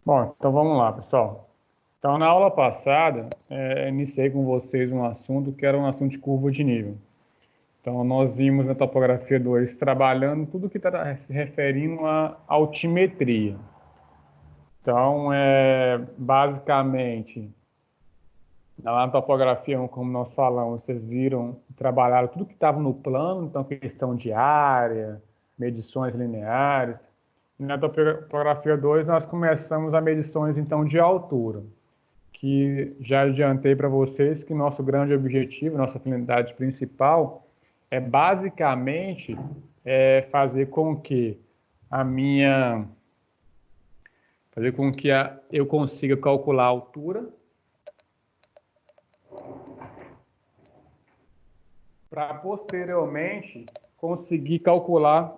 Bom, então vamos lá, pessoal. Então, na aula passada, iniciei com vocês um assunto que era um assunto de curva de nível. Então, nós vimos na topografia 2 trabalhando tudo que está se referindo à altimetria. Então, basicamente, lá na topografia 1, como nós falamos, vocês viram, trabalharam tudo que estava no plano, então questão de área, medições lineares. E na topografia 2, nós começamos a medições, então, de altura, que já adiantei para vocês que nosso grande objetivo, nossa finalidade principal, é basicamente fazer com que eu consiga calcular a altura para posteriormente conseguir calcular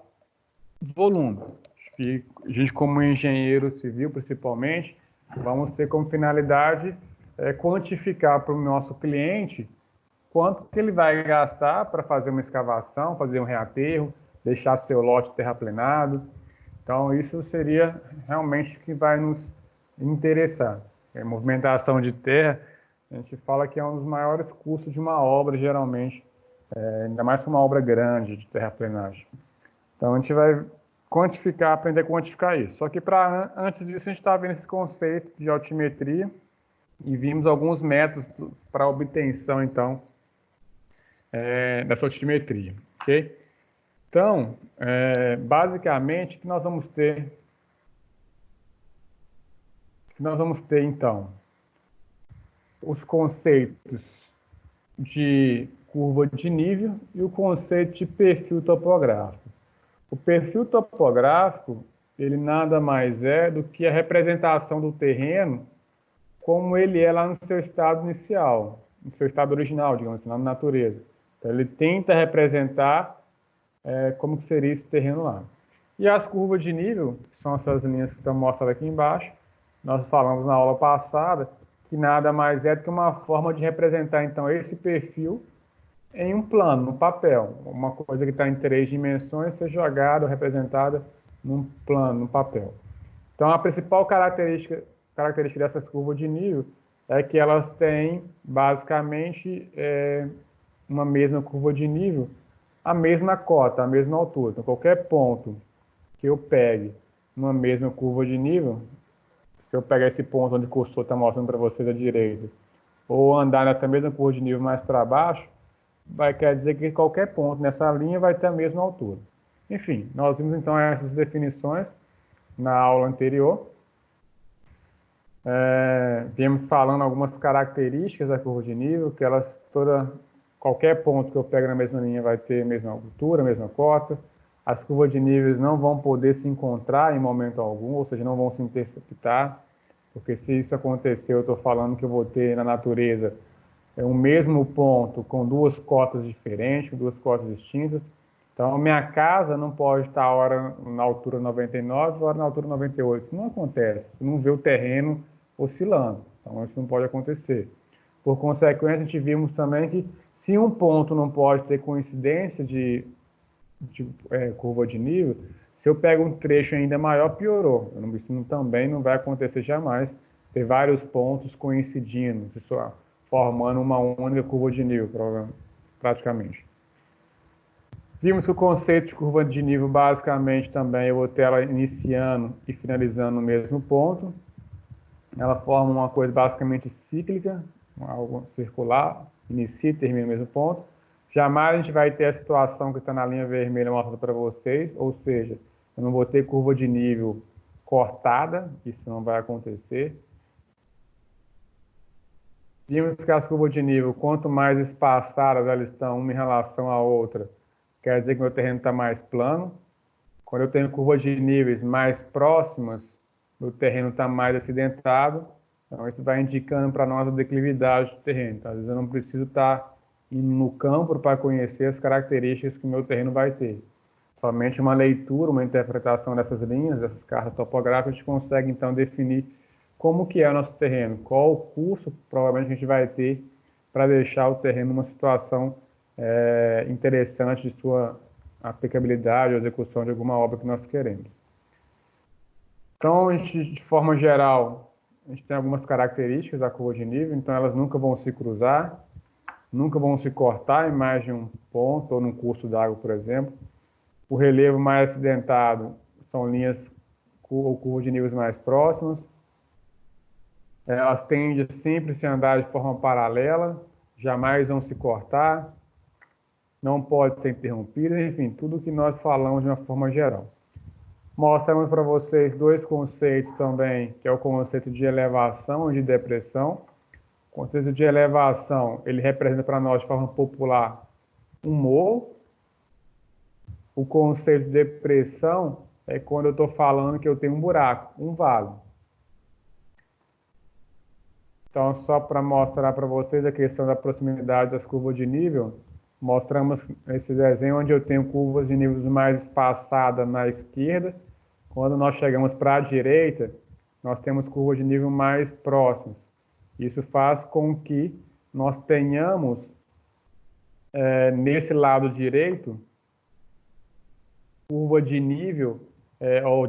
volume. E a gente, como engenheiro civil, principalmente, vamos ter como finalidade quantificar para o nosso cliente quanto que ele vai gastar para fazer uma escavação, fazer um reaterro, deixar seu lote terraplenado. Então, isso seria realmente o que vai nos interessar. A movimentação de terra, a gente fala que é um dos maiores custos de uma obra, geralmente, ainda mais se uma obra grande de terraplenagem. Então, a gente vai quantificar, aprender a quantificar isso. Só que antes disso, a gente está vendo esse conceito de altimetria e vimos alguns métodos para obtenção, então, dessa altimetria, ok? Então, basicamente, o que nós vamos ter, então, os conceitos de curva de nível e o conceito de perfil topográfico. O perfil topográfico, ele nada mais é do que a representação do terreno como ele é lá no seu estado inicial, no seu estado original, digamos assim, lá na natureza. Então, ele tenta representar como que seria esse terreno lá. E as curvas de nível, que são essas linhas que estão mostradas aqui embaixo, nós falamos na aula passada, que nada mais é do que uma forma de representar, então, esse perfil em um plano, no papel. Uma coisa que está em 3 dimensões ser jogada ou representada num plano, no papel. Então, a principal característica dessas curvas de nível é que elas têm, basicamente, uma mesma curva de nível, a mesma cota, a mesma altura. Então, qualquer ponto que eu pegue numa mesma curva de nível, se eu pegar esse ponto onde o cursor está mostrando para vocês à direita, ou andar nessa mesma curva de nível mais para baixo, quer dizer que qualquer ponto nessa linha vai ter a mesma altura. Enfim, nós vimos então essas definições na aula anterior. Viemos falando algumas características da curva de nível, que qualquer ponto que eu pego na mesma linha vai ter a mesma altura, a mesma cota. As curvas de níveis não vão poder se encontrar em momento algum, ou seja, não vão se interceptar, porque se isso acontecer, eu estou falando que eu vou ter na natureza um mesmo ponto com 2 cotas diferentes, com 2 cotas distintas. Então, minha casa não pode estar hora na altura 99, hora na altura 98. Não acontece. Você não vê o terreno oscilando. Então, isso não pode acontecer. Por consequência, a gente vimos também que se um ponto não pode ter coincidência de curva de nível, se eu pego um trecho ainda maior, piorou. Isso também não vai acontecer jamais. Ter vários pontos coincidindo, formando uma única curva de nível, praticamente. Vimos que o conceito de curva de nível, basicamente, também eu vou ter ela iniciando e finalizando no mesmo ponto. Ela forma uma coisa basicamente cíclica, algo circular, inicia e termina no mesmo ponto. Jamais a gente vai ter a situação que está na linha vermelha mostrada para vocês, ou seja, eu não vou ter curva de nível cortada, isso não vai acontecer. Vimos que as curvas de nível, quanto mais espaçadas elas estão uma em relação à outra, quer dizer que meu terreno está mais plano. Quando eu tenho curvas de níveis mais próximas, o terreno está mais acidentado. Então, isso vai indicando para nós a declividade do terreno. Então, às vezes eu não preciso estar indo no campo para conhecer as características que o meu terreno vai ter. Somente uma leitura, uma interpretação dessas linhas, dessas cartas topográficas, a gente consegue, então, definir como que é o nosso terreno, qual o curso, provavelmente, a gente vai ter para deixar o terreno numa situação interessante de sua aplicabilidade ou execução de alguma obra que nós queremos. Então, de forma geral, a gente tem algumas características da curva de nível, então elas nunca vão se cruzar, nunca vão se cortar em mais de um ponto ou num curso d'água, por exemplo. O relevo mais acidentado são linhas ou curvas de níveis mais próximas. Elas tendem sempre a se andar de forma paralela, jamais vão se cortar, não pode ser interrompidas, enfim, tudo que nós falamos de uma forma geral. Mostramos para vocês dois conceitos também, que é o conceito de elevação e de depressão. O conceito de elevação, ele representa para nós de forma popular um morro. O conceito de depressão é quando eu estou falando que eu tenho um buraco, um vale. Então, só para mostrar para vocês a questão da proximidade das curvas de nível, mostramos esse desenho onde eu tenho curvas de níveis mais espaçadas na esquerda. Quando nós chegamos para a direita, nós temos curvas de nível mais próximas. Isso faz com que nós tenhamos, nesse lado direito, curva de nível,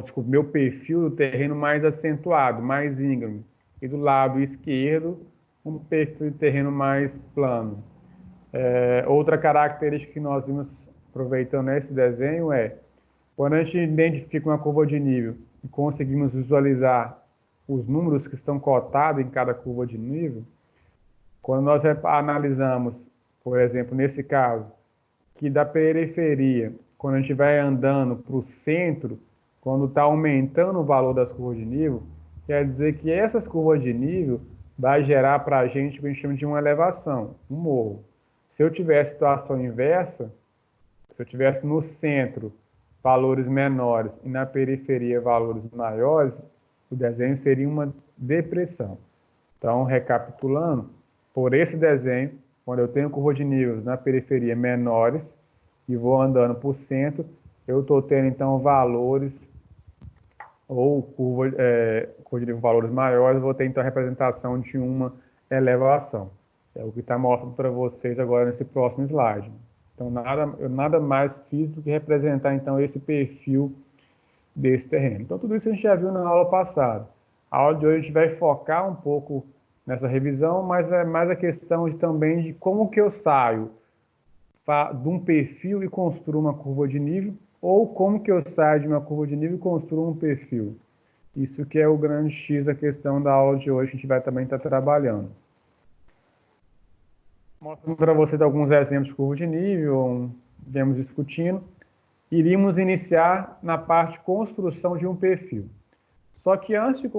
desculpa, meu perfil do terreno mais acentuado, mais íngreme. E do lado esquerdo, um perfil de terreno mais plano. Outra característica que nós vimos aproveitando esse desenho é, quando a gente identifica uma curva de nível e conseguimos visualizar os números que estão cotados em cada curva de nível, quando nós analisamos, por exemplo, nesse caso, que da periferia, quando a gente vai andando para o centro, quando está aumentando o valor das curvas de nível, quer dizer que essas curvas de nível vai gerar para a gente o que a gente chama de uma elevação, um morro. Se eu tivesse situação inversa, se eu tivesse no centro valores menores e na periferia valores maiores, o desenho seria uma depressão. Então, recapitulando, por esse desenho, quando eu tenho curva de níveis na periferia menores e vou andando para o centro, eu estou tendo então valores ou curva de nível valores maiores, vou ter então a representação de uma elevação. É o que está mostrando para vocês agora nesse próximo slide. Então, eu nada mais fiz do que representar então esse perfil desse terreno. Então, tudo isso a gente já viu na aula passada. A aula de hoje a gente vai focar um pouco nessa revisão, mas é mais a questão também de como que eu saio de um perfil e construo uma curva de nível, ou como que eu saio de uma curva de nível e construo um perfil. Isso que é o grande X da questão da aula de hoje, que a gente vai também estar trabalhando. Mostrando para vocês alguns exemplos de curva de nível, viemos discutindo. Iríamos iniciar na parte de construção de um perfil. Só que antes de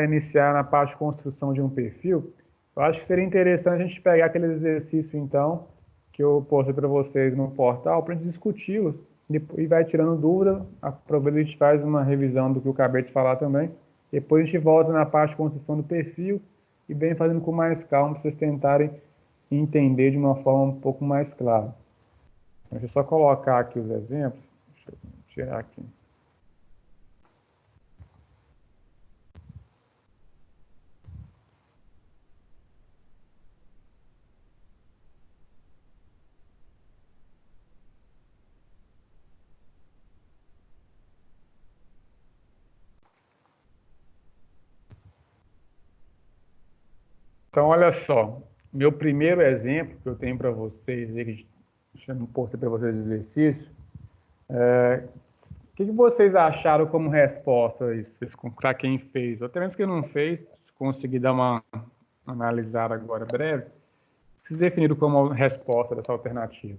iniciar na parte de construção de um perfil, eu acho que seria interessante a gente pegar aquele exercício, então, que eu postei para vocês no portal, para a gente discuti-los e vai tirando dúvida. Aproveita, a gente faz uma revisão do que eu acabei de falar também. Depois a gente volta na parte de construção do perfil e vem fazendo com mais calma para vocês tentarem entender de uma forma um pouco mais clara. Deixa eu só colocar aqui os exemplos. Deixa eu tirar aqui. Então, olha só, meu primeiro exemplo que eu tenho para vocês, que eu postei para vocês o exercício, o que vocês acharam como resposta a isso, para quem fez, ou até mesmo quem não fez, se conseguir dar uma analisada agora breve, vocês definiram como resposta dessa alternativa?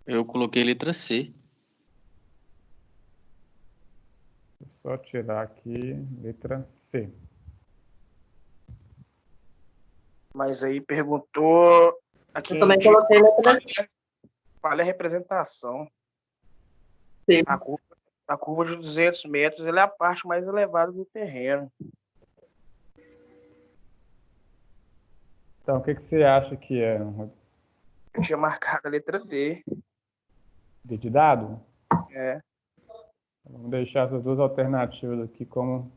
Eu coloquei letra C. Vou só tirar aqui, letra C. Mas aí perguntou aqui. Eu também coloquei letra C. Falha a representação. Sim. A curva de 200 metros ela é a parte mais elevada do terreno. Então, o que você acha que é? Eu tinha marcado a letra D. D de dado? É. Vamos deixar essas duas alternativas aqui como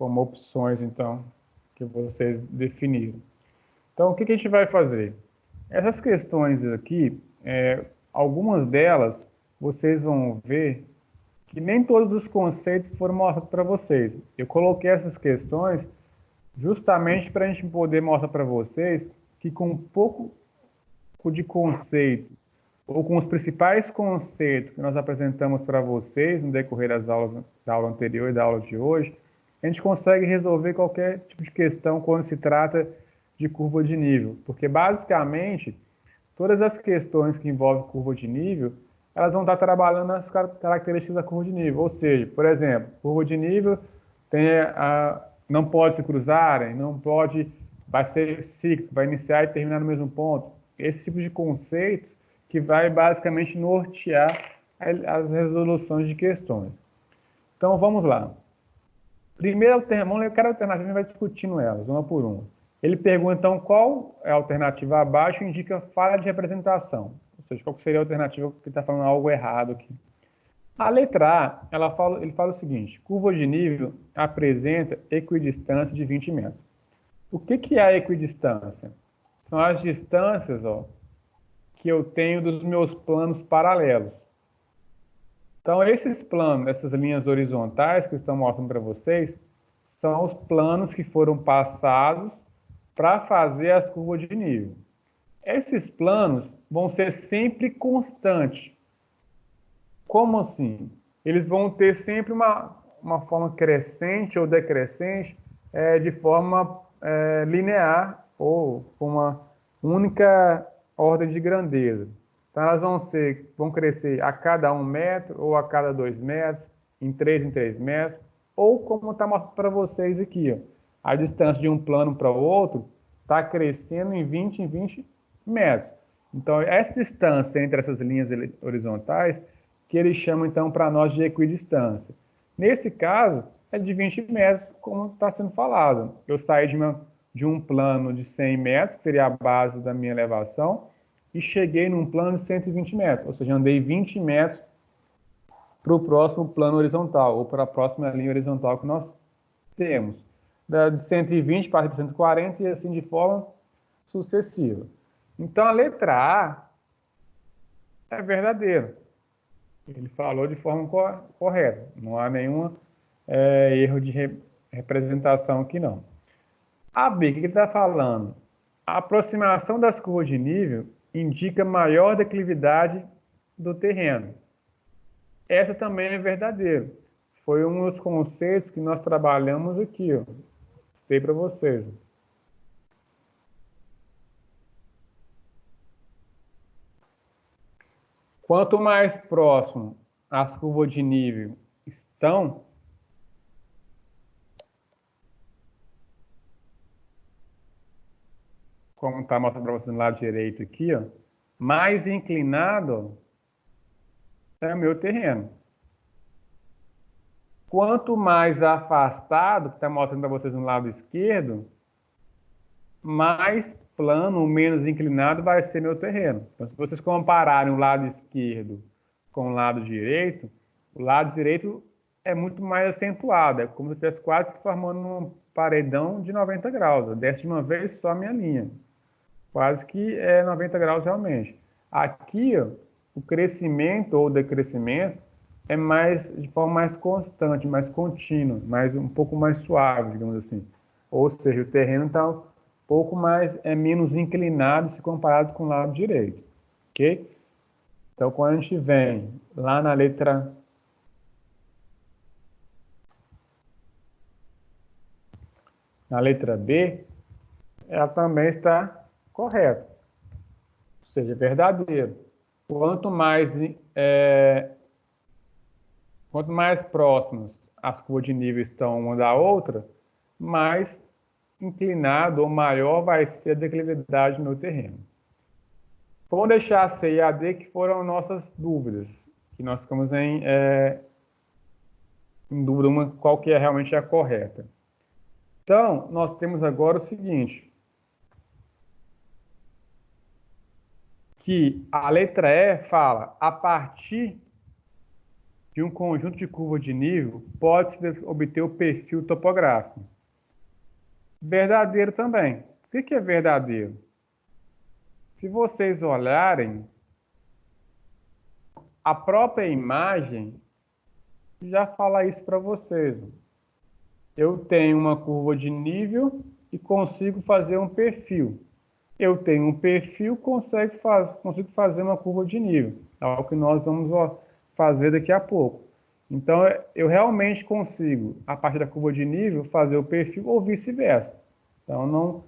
como opções, então, que vocês definiram. Então, o que a gente vai fazer? Essas questões aqui, algumas delas, vocês vão ver que nem todos os conceitos foram mostrados para vocês. Eu coloquei essas questões justamente para a gente poder mostrar para vocês que com um pouco de conceito, ou com os principais conceitos que nós apresentamos para vocês no decorrer das aulas, da aula anterior e da aula de hoje, a gente consegue resolver qualquer tipo de questão quando se trata de curva de nível, porque basicamente todas as questões que envolvem curva de nível, elas vão estar trabalhando nas características da curva de nível, ou seja, por exemplo, curva de nível não pode se cruzarem, não pode, vai ser cíclico, vai iniciar e terminar no mesmo ponto. Esse tipo de conceitos que vai basicamente nortear as resoluções de questões. Então, vamos lá. Primeiro, vamos ler cada alternativa e vai discutindo elas, uma por uma. Ele pergunta, então, qual é a alternativa abaixo e indica falha de representação. Ou seja, qual seria a alternativa que está falando algo errado aqui. A letra A, ele fala o seguinte, curva de nível apresenta equidistância de 20 metros. O que é a equidistância? São as distâncias que eu tenho dos meus planos paralelos. Então, esses planos, essas linhas horizontais que estão mostrando para vocês, são os planos que foram passados para fazer as curvas de nível. Esses planos vão ser sempre constantes. Como assim? Eles vão ter sempre uma forma crescente ou decrescente de forma linear ou com uma única ordem de grandeza. Então, elas vão crescer a cada 1 metro, ou a cada 2 metros, em 3 metros, ou como está mostrando para vocês aqui, a distância de um plano para o outro está crescendo em 20 metros. Então, essa distância entre essas linhas horizontais, que eles chamam, então, para nós de equidistância. Nesse caso, é de 20 metros, como está sendo falado. Eu saí de um plano de 100 metros, que seria a base da minha elevação, e cheguei num plano de 120 metros, ou seja, andei 20 metros para o próximo plano horizontal, ou para a próxima linha horizontal que nós temos. De 120 para 140 e assim de forma sucessiva. Então, a letra A é verdadeira. Ele falou de forma correta. Não há nenhum erro de representação aqui, não. A B, o que ele está falando? A aproximação das curvas de nível indica maior declividade do terreno. Essa também é verdadeira. Foi um dos conceitos que nós trabalhamos aqui. Citei para vocês. Quanto mais próximo as curvas de nível estão, como está mostrando para vocês no lado direito aqui, mais inclinado é o meu terreno. Quanto mais afastado, que está mostrando para vocês no lado esquerdo, mais plano, menos inclinado vai ser meu terreno. Então, se vocês compararem o lado esquerdo com o lado direito, o lado direito é muito mais acentuado. É como se eu estivesse quase formando um paredão de 90 graus. Eu desço de uma vez só a minha linha. Quase que 90 graus realmente. Aqui, o crescimento ou decrescimento é de forma mais constante, mais contínua, um pouco mais suave, digamos assim. Ou seja, o terreno está pouco mais, menos inclinado se comparado com o lado direito, ok? Então, quando a gente vem lá na letra B, ela também está correta, ou seja, verdadeiro. Quanto mais próximas as curvas de nível estão uma da outra, mais inclinado ou maior vai ser a declividade do meu terreno. Vamos deixar a C e a D, que foram nossas dúvidas, que nós ficamos em dúvida qual que é realmente a correta. Então, nós temos agora o seguinte, que a letra E fala, a partir de um conjunto de curvas de nível pode-se obter o perfil topográfico. Verdadeiro também. O que é verdadeiro? Se vocês olharem, a própria imagem já fala isso para vocês. Eu tenho uma curva de nível e consigo fazer um perfil. Eu tenho um perfil, consigo fazer uma curva de nível. É o que nós vamos fazer daqui a pouco. Então, eu realmente consigo, a partir da curva de nível, fazer o perfil ou vice-versa. Então,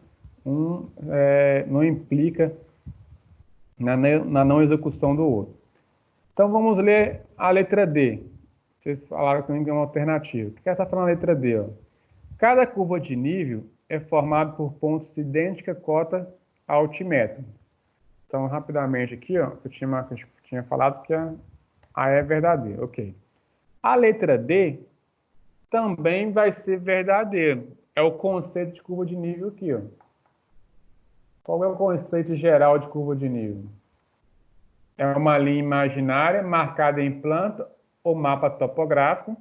não implica na não execução do outro. Então, vamos ler a letra D. Vocês falaram também que é uma alternativa. O que ela está falando na letra D? Ó? Cada curva de nível é formada por pontos de idêntica cota altímetro. Então, rapidamente aqui, ó, eu tinha falado que a é verdadeira. Ok. A letra D também vai ser verdadeiro. É o conceito de curva de nível aqui. Ó. Qual é o conceito geral de curva de nível? É uma linha imaginária marcada em planta ou mapa topográfico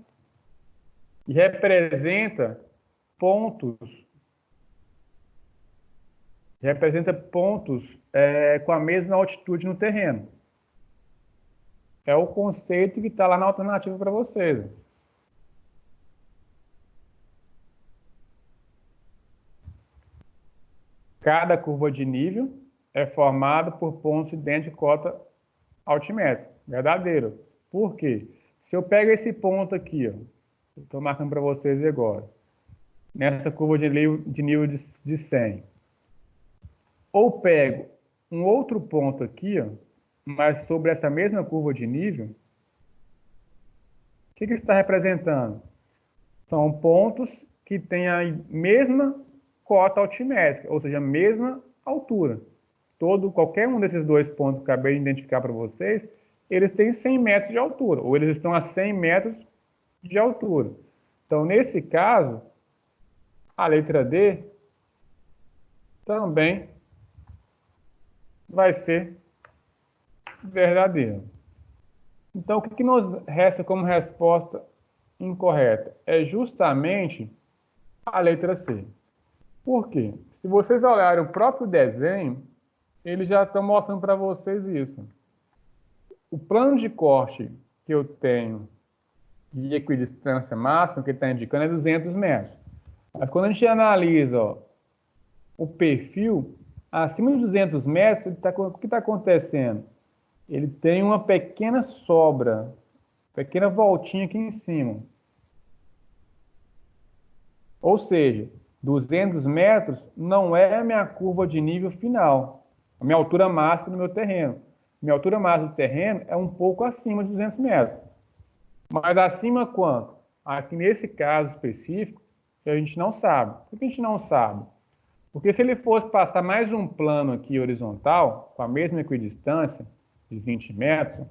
e representa pontos com a mesma altitude no terreno. É o conceito que está lá na alternativa para vocês. Cada curva de nível é formada por pontos idênticos de cota altimétrica. Verdadeiro. Por quê? Se eu pego esse ponto aqui, ó, eu estou marcando para vocês agora, nessa curva de nível de 100, ou pego um outro ponto aqui, ó, mas sobre essa mesma curva de nível, o que isso está representando? São pontos que têm a mesma cota altimétrica, ou seja, a mesma altura. Qualquer um desses dois pontos que acabei de identificar para vocês, eles têm 100 metros de altura, ou eles estão a 100 metros de altura. Então, nesse caso, a letra D também vai ser verdadeira. Então, o que nos resta como resposta incorreta? É justamente a letra C. Por quê? Se vocês olharem o próprio desenho, eles já estão mostrando para vocês isso. O plano de corte que eu tenho de equidistância máxima, que ele está indicando, é 200 metros. Mas quando a gente analisa o perfil, acima de 200 metros, o que está acontecendo? Ele tem uma pequena sobra, pequena voltinha aqui em cima. Ou seja, 200 metros não é a minha curva de nível final, a minha altura máxima do meu terreno. Minha altura máxima do terreno é um pouco acima de 200 metros. Mas acima quanto? Aqui nesse caso específico, a gente não sabe. Por que a gente não sabe? Porque se ele fosse passar mais um plano aqui horizontal, com a mesma equidistância, de 20 metros,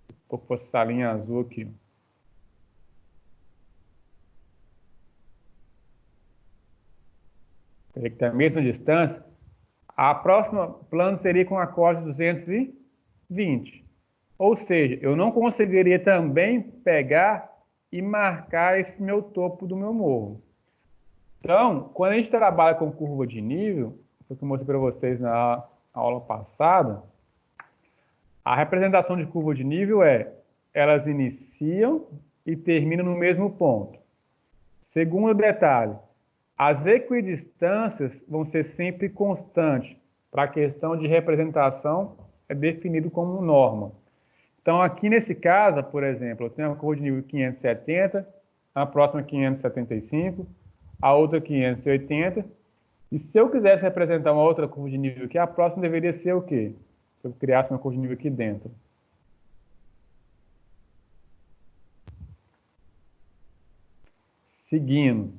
se fosse essa linha azul aqui, teria que ter a mesma distância, a próxima plano seria com a cota de 220. Ou seja, eu não conseguiria também pegar e marcar esse meu topo do meu morro. Então, quando a gente trabalha com curva de nível, foi o que eu mostrei para vocês na aula passada, a representação de curva de nível elas iniciam e terminam no mesmo ponto. Segundo detalhe, as equidistâncias vão ser sempre constantes. Para a questão de representação, é definido como norma. Então, aqui nesse caso, por exemplo, eu tenho uma curva de nível 570, a próxima 575, a outra 580. E se eu quisesse representar uma outra curva de nível aqui, a próxima deveria ser o quê? Se eu criasse uma curva de nível aqui dentro. Seguindo.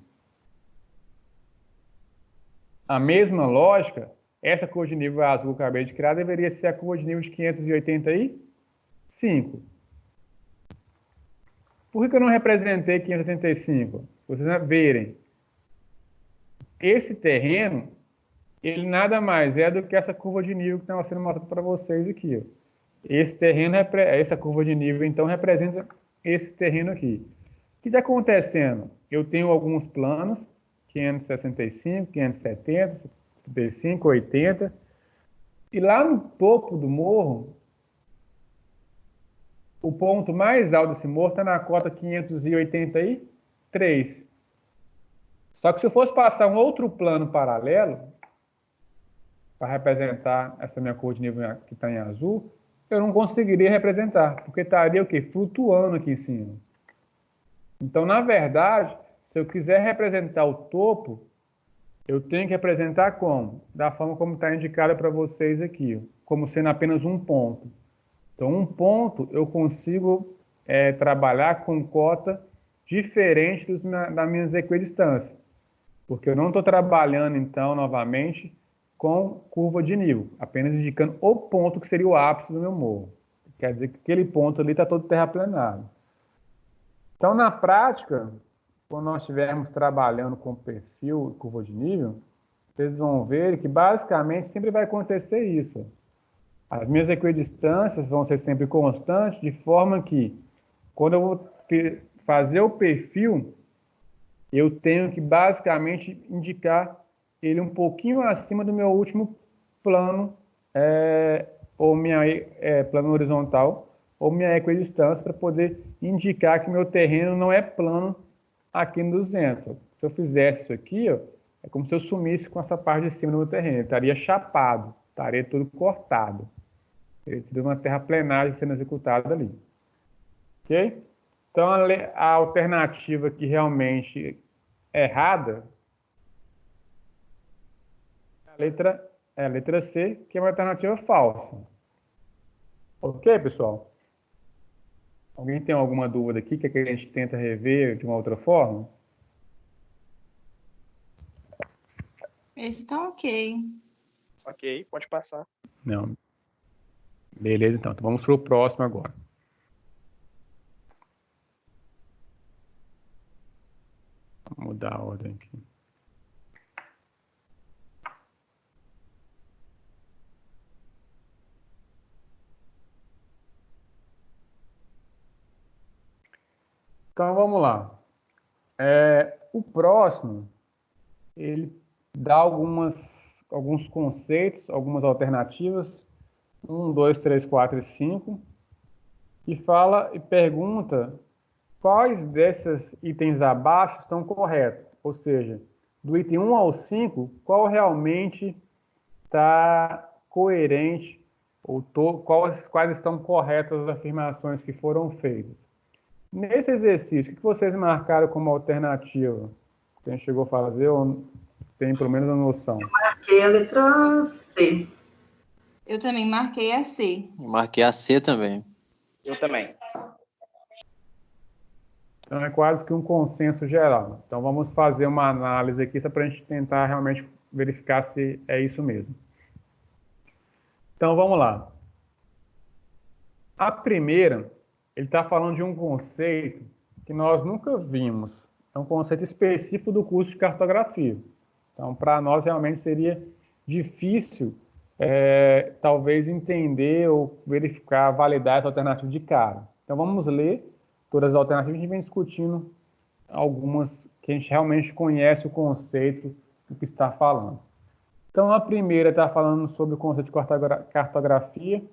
A mesma lógica, essa curva de nível azul que eu acabei de criar deveria ser a curva de nível de 585. Por que eu não representei 585? Vocês verem, esse terreno, ele nada mais é do que essa curva de nível que está sendo mostrada para vocês aqui. Ó. Esse terreno, essa curva de nível, então, representa esse terreno aqui. O que está acontecendo? Eu tenho alguns planos, 565, 570, 75, 80, e lá no topo do morro, o ponto mais alto desse morro está na cota 583. Só que se eu fosse passar um outro plano paralelo, para representar essa minha cor de nível que está em azul, eu não conseguiria representar, porque estaria o quê? Flutuando aqui em cima. Então, na verdade, se eu quiser representar o topo, eu tenho que representar como? Da forma como está indicada para vocês aqui, como sendo apenas um ponto. Então, um ponto eu consigo trabalhar com cota diferente das minhas equidistâncias, porque eu não estou trabalhando, então, novamente, com curva de nível, apenas indicando o ponto que seria o ápice do meu morro. Quer dizer que aquele ponto ali está todo terraplenado. Então, na prática, quando nós estivermos trabalhando com perfil e curva de nível, vocês vão ver que basicamente sempre vai acontecer isso. As minhas equidistâncias vão ser sempre constantes, de forma que, quando eu vou fazer o perfil, eu tenho que basicamente indicar ele um pouquinho acima do meu último plano, ou minha plano horizontal, ou minha equidistância, para poder indicar que meu terreno não é plano aqui no 200. Se eu fizesse isso aqui, ó, é como se eu sumisse com essa parte de cima do meu terreno. Ele estaria chapado, estaria tudo cortado. Ele teria uma terraplenagem sendo executada ali. Ok? Então, a alternativa que realmente é errada é a letra C, que é uma alternativa falsa. Ok, pessoal? Alguém tem alguma dúvida aqui que a gente tenta rever de uma outra forma? Esse tá ok. Ok, pode passar. Não. Beleza, então. Então vamos para o próximo agora. Vou mudar a ordem aqui. Então vamos lá. O próximo, ele dá alguns conceitos, algumas alternativas, 1, 2, 3, 4 e 5, e fala e pergunta quais desses itens abaixo estão corretos. Ou seja, do item 1 ao 5, qual realmente está coerente, ou quais estão corretas as afirmações que foram feitas. Nesse exercício, o que vocês marcaram como alternativa? Quem chegou a fazer ou tem pelo menos a noção? Marquei a letra C. Eu também marquei a C. Marquei a C também. Eu também. Então é quase que um consenso geral. Então vamos fazer uma análise aqui só para a gente tentar realmente verificar se é isso mesmo. Então vamos lá. A primeira, ele está falando de um conceito que nós nunca vimos. É um conceito específico do curso de cartografia. Então, para nós, realmente seria difícil, talvez, entender ou verificar, validar essa alternativa de cara. Então, vamos ler todas as alternativas e a gente vem discutindo algumas que a gente realmente conhece o conceito do que está falando. Então, a primeira está falando sobre o conceito de cartografia,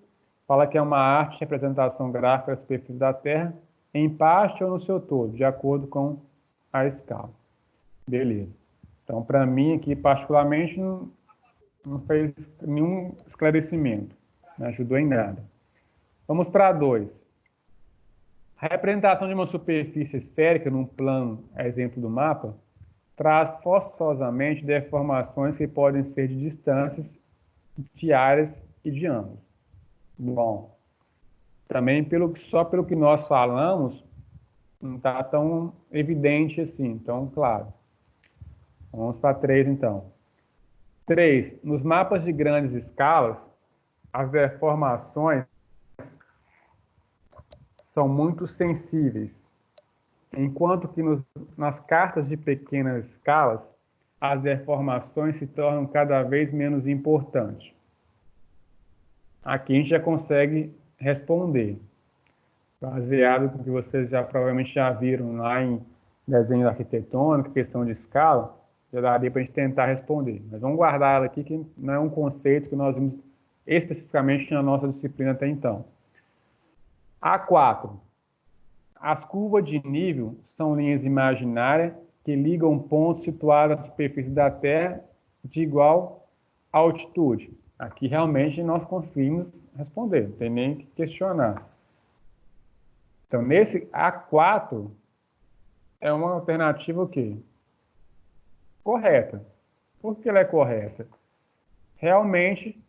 fala que é uma arte de representação gráfica da superfície da Terra, em parte ou no seu todo, de acordo com a escala. Beleza. Então, para mim aqui, particularmente, não fez nenhum esclarecimento, não ajudou em nada. Vamos para 2. A representação de uma superfície esférica num plano, exemplo do mapa, traz forçosamente deformações que podem ser de distâncias, de áreas e de ângulos. Bom, também só pelo que nós falamos, não está tão evidente assim, tão claro. Vamos para 3, então. 3. Nos mapas de grandes escalas, as deformações são muito sensíveis, enquanto que nas cartas de pequenas escalas, as deformações se tornam cada vez menos importantes. Aqui a gente já consegue responder. baseado no que vocês já provavelmente já viram lá em desenho arquitetônico, questão de escala, já daria para a gente tentar responder. Mas vamos guardar ela aqui, que não é um conceito que nós vimos especificamente na nossa disciplina até então. A4. As curvas de nível são linhas imaginárias que ligam pontos situados na superfície da Terra de igual altitude. Aqui realmente nós conseguimos responder, não tem nem que questionar. Então, nesse A4 é uma alternativa o quê? Correta. Por que ela é correta? Realmente,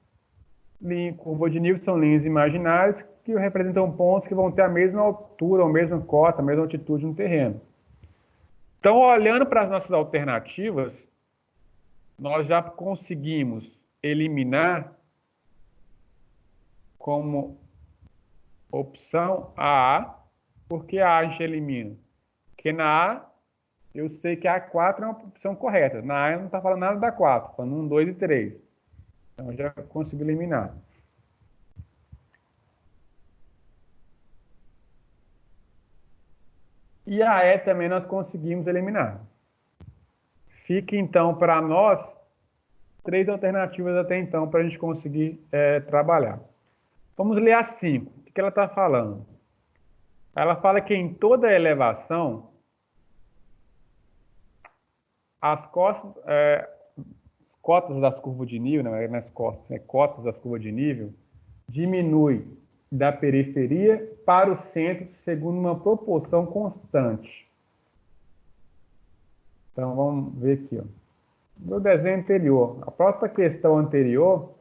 curva de nível são linhas imaginárias que representam pontos que vão ter a mesma altura, a mesma cota, a mesma altitude no terreno. Então, olhando para as nossas alternativas, nós já conseguimos eliminar como opção a A. Por que a gente elimina? Porque na A, eu sei que a 4 é uma opção correta. Na A, não está falando nada da 4, falando 1, 2 e 3. Então, eu já consigo eliminar. E a E também nós conseguimos eliminar. Fica, então, para nós, 3 alternativas até então para a gente conseguir trabalhar. Vamos ler a 5. O que ela está falando? Ela fala que em toda elevação, as cotas das curvas de nível, não é nas costas, né? Cotas das curvas de nível, diminui da periferia para o centro segundo uma proporção constante. Então, vamos ver aqui, ó. No desenho anterior, a própria questão anterior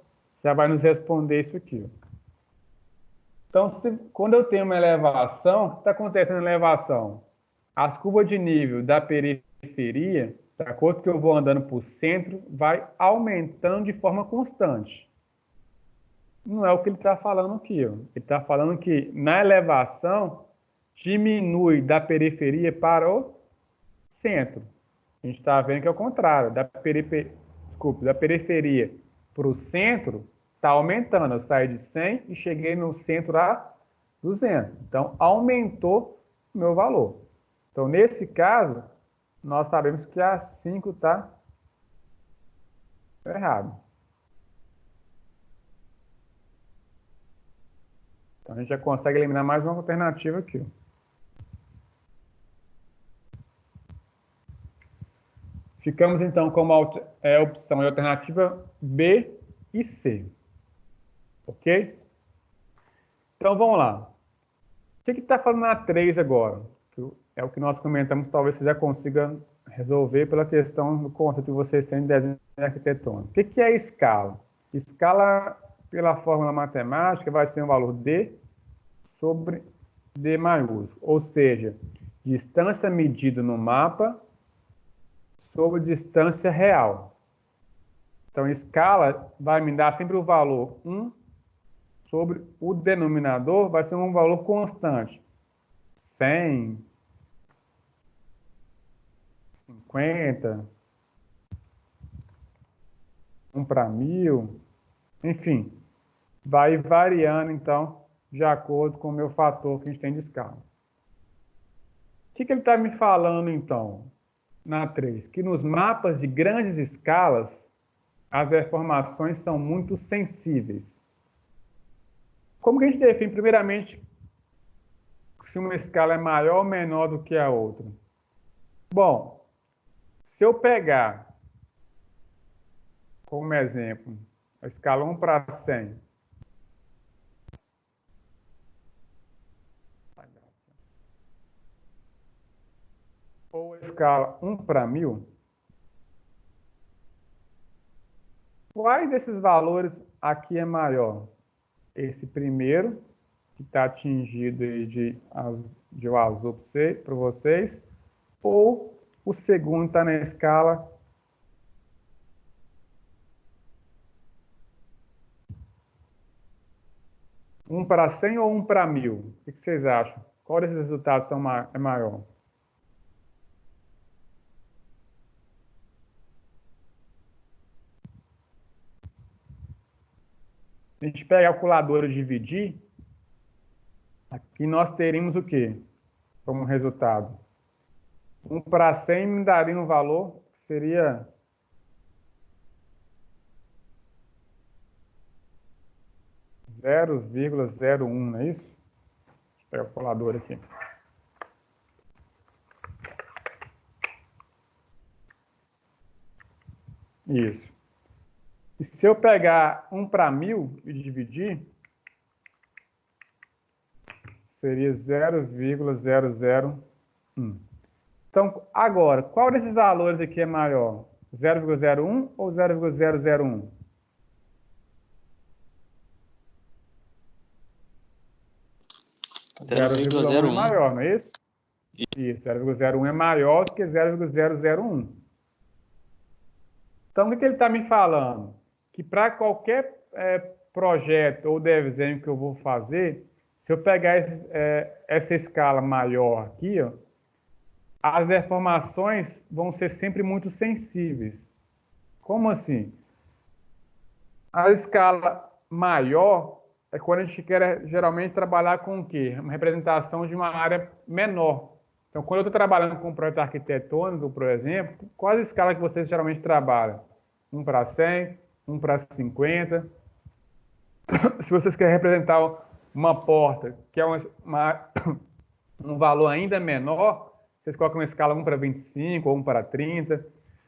já vai nos responder isso aqui, ó. Então, quando eu tenho uma elevação, o que está acontecendo na elevação? As curvas de nível da periferia, de acordo com que eu vou andando para o centro, vai aumentando de forma constante. Não é o que ele está falando aqui, ó. Ele está falando que na elevação diminui da periferia para o centro. A gente está vendo que é o contrário. Da periferia para o centro, está aumentando. Eu saí de 100 e cheguei no centro a 200. Então, aumentou o meu valor. Então, nesse caso, nós sabemos que a 5 está errado. Então, a gente já consegue eliminar mais uma alternativa aqui. Ficamos, então, com a opção e alternativa B e C. Ok? Então, vamos lá. O que está falando na 3 agora? É o que nós comentamos, talvez você já consiga resolver pela questão do conceito que vocês têm de desenho arquitetônico. O que é escala? Escala, pela fórmula matemática, vai ser um valor D sobre D maiúsculo. Ou seja, distância medida no mapa sobre distância real. Então, escala vai me dar sempre o valor 1 sobre o denominador, vai ser um valor constante. 100, 50, 1 para 1000, enfim, vai variando, então, de acordo com o meu fator que a gente tem de escala. O que ele está me falando, então, na 3? Que nos mapas de grandes escalas, as deformações são muito sensíveis. Como que a gente define, primeiramente, se uma escala é maior ou menor do que a outra? Bom, se eu pegar, como exemplo, a escala 1 para 100, ou a escala 1 para 1000, quais desses valores aqui é maior? Esse primeiro, que está atingido de o azul para vocês, ou o segundo está na escala 1 para 100 ou 1 para 1000? O que vocês acham? Qual desses resultados é maior? A gente pega a calculadora e dividir, Aqui nós teríamos o quê? Como resultado? 1 para 100 me daria um valor que seria 0,01, não é isso? Deixa eu pegar o colador aqui. Isso. E se eu pegar 1 para 1000 e dividir, seria 0,001. Então, agora, qual desses valores aqui é maior? 0,01 ou 0,001? 0,01 é maior, não é isso? Isso, 0,01 é maior do que 0,001. Então, o que ele está me falando? Que para qualquer projeto ou desenho que eu vou fazer, se eu pegar essa escala maior aqui, ó, as deformações vão ser sempre muito sensíveis. Como assim? A escala maior é quando a gente quer geralmente trabalhar com o quê? Uma representação de uma área menor. Então, quando eu estou trabalhando com um projeto arquitetônico, por exemplo, qual a escala que vocês geralmente trabalham? 1 para 100, 1 para 50. Se vocês querem representar uma porta, que é um valor ainda menor, vocês colocam uma escala 1 para 25 ou 1 para 30.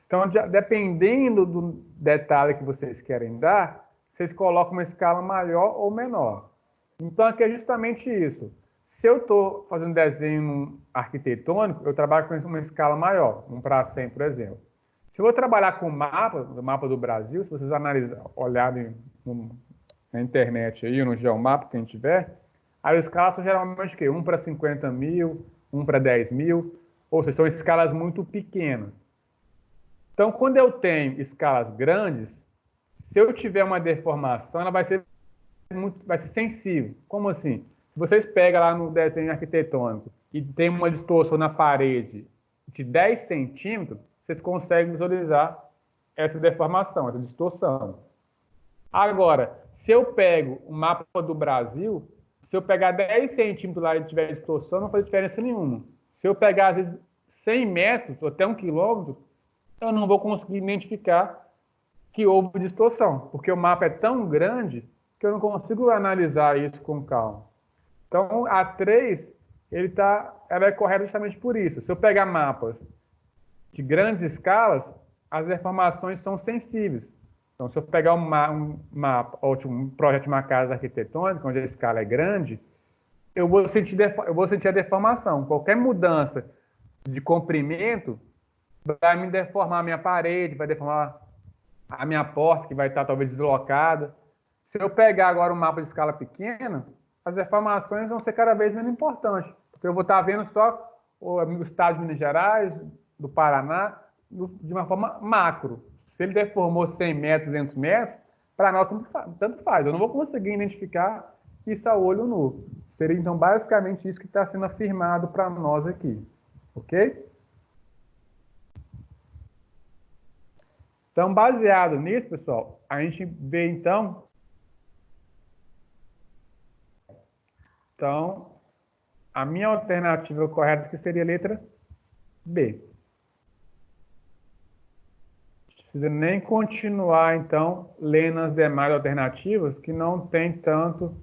Então, dependendo do detalhe que vocês querem dar, vocês colocam uma escala maior ou menor. Então, aqui é justamente isso. Se eu estou fazendo desenho arquitetônico, eu trabalho com uma escala maior, 1 para 100, por exemplo. Se eu vou trabalhar com o mapa do Brasil, se vocês olharem na internet aí, no Geomapa, quem tiver, as escalas são geralmente o quê? 1 para 50 mil, 1 para 10 mil, ou seja, são escalas muito pequenas. Então, quando eu tenho escalas grandes, se eu tiver uma deformação, ela vai ser sensível. Como assim? Se vocês pegam lá no desenho arquitetônico e tem uma distorção na parede de 10 centímetros, vocês conseguem visualizar essa deformação, essa distorção. Agora, se eu pego o mapa do Brasil, se eu pegar 10 centímetros lá e tiver distorção, não faz diferença nenhuma. Se eu pegar, às vezes, 100 metros ou até 1 quilômetro, eu não vou conseguir identificar que houve distorção, porque o mapa é tão grande que eu não consigo analisar isso com calma. Então, a 3, ela é correta justamente por isso. Se eu pegar mapas de grandes escalas, as deformações são sensíveis. Então, se eu pegar um mapa, ou um projeto de uma casa arquitetônica, onde a escala é grande, eu vou sentir a deformação. Qualquer mudança de comprimento vai me deformar a minha parede, vai deformar a minha porta, que vai estar talvez deslocada. Se eu pegar agora um mapa de escala pequena, as deformações vão ser cada vez menos importantes, porque eu vou estar vendo só o estado de Minas Gerais, do Paraná, de uma forma macro. Se ele deformou 100 metros, 200 metros, para nós tanto faz. Eu não vou conseguir identificar isso a olho nu. Seria, então, basicamente isso que está sendo afirmado para nós aqui. Ok? Então, baseado nisso, pessoal, a gente vê, então, a minha alternativa correta que seria a letra B. Não precisa nem continuar, então, lendo as demais alternativas, que não tem tanto...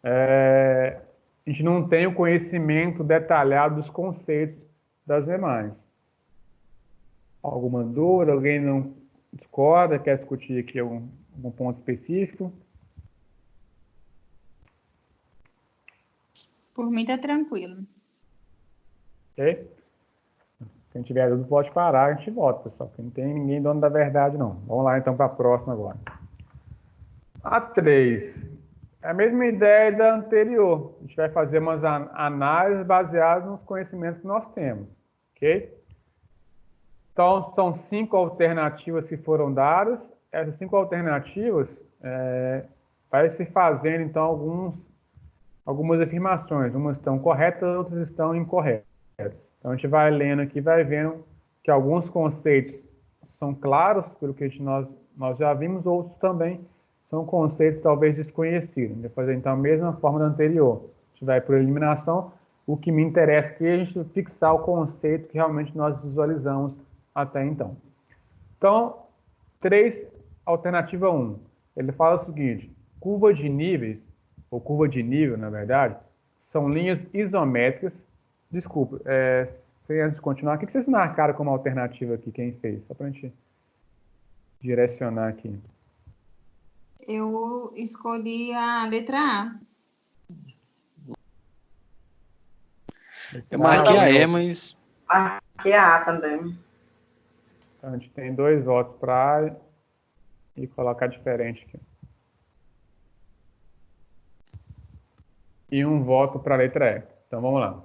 a gente não tem o conhecimento detalhado dos conceitos das demais. Alguma dúvida? Alguém não discorda? Quer discutir aqui algum ponto específico? Por mim tá tranquilo. Ok? Quem tiver dúvida pode parar, a gente volta, pessoal, porque não tem ninguém dono da verdade, não. Vamos lá, então, para a próxima agora. A 3. É a mesma ideia da anterior. A gente vai fazer umas análises baseadas nos conhecimentos que nós temos. Ok? Então, são 5 alternativas que foram dadas. Essas 5 alternativas vai se fazendo, então, algumas afirmações. Umas estão corretas, outras estão incorretas. Então, a gente vai lendo aqui, vai vendo que alguns conceitos são claros, pelo que nós já vimos, outros também são conceitos talvez desconhecidos. A gente vai fazer, então, a mesma forma da anterior. gente vai por eliminação. O que me interessa aqui é a gente fixar o conceito que realmente nós visualizamos até então. Então, 3, alternativa 1. Ele fala o seguinte: curva de níveis, ou curva de nível, na verdade, são linhas isométricas. Desculpa, sem antes de continuar, o que vocês marcaram como alternativa aqui, quem fez? Só para a gente direcionar aqui. Eu escolhi a letra A. Eu marquei a E, Letra mas Aqui é A também. Então, a gente tem 2 votos para A e colocar diferente aqui. E 1 voto para a letra E. Então, vamos lá.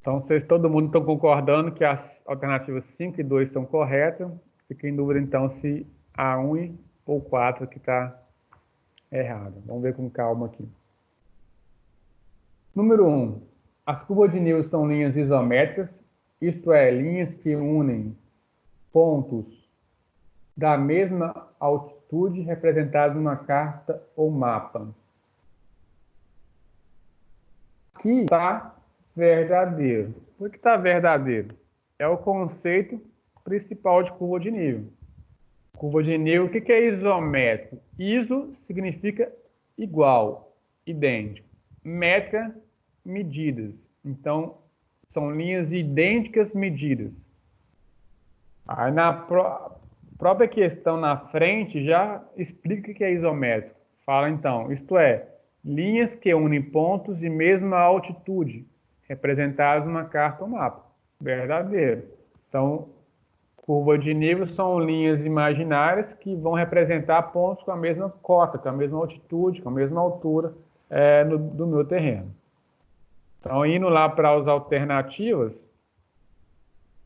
Então, todo mundo estão concordando que as alternativas 5 e 2 estão corretas. Fica em dúvida, então, se a 1 ou 4 que está errado. Vamos ver com calma aqui. Número 1. As curvas de nível são linhas isométricas, isto é, linhas que unem pontos da mesma altitude representados numa carta ou mapa. Aqui está verdadeiro. Por que está verdadeiro? É o conceito principal de curva de nível. Curva de nível, o que é isométrico? Iso significa igual, idêntico. Métrica, medidas. Então, são linhas idênticas medidas. Aí na própria questão na frente já explica o que é isométrico. Fala então, isto é, linhas que unem pontos de mesma altitude, representadas numa carta ou mapa. Verdadeiro. Então, curva de nível são linhas imaginárias que vão representar pontos com a mesma cota, com a mesma altitude, com a mesma altura do meu terreno. Então, indo lá para as alternativas,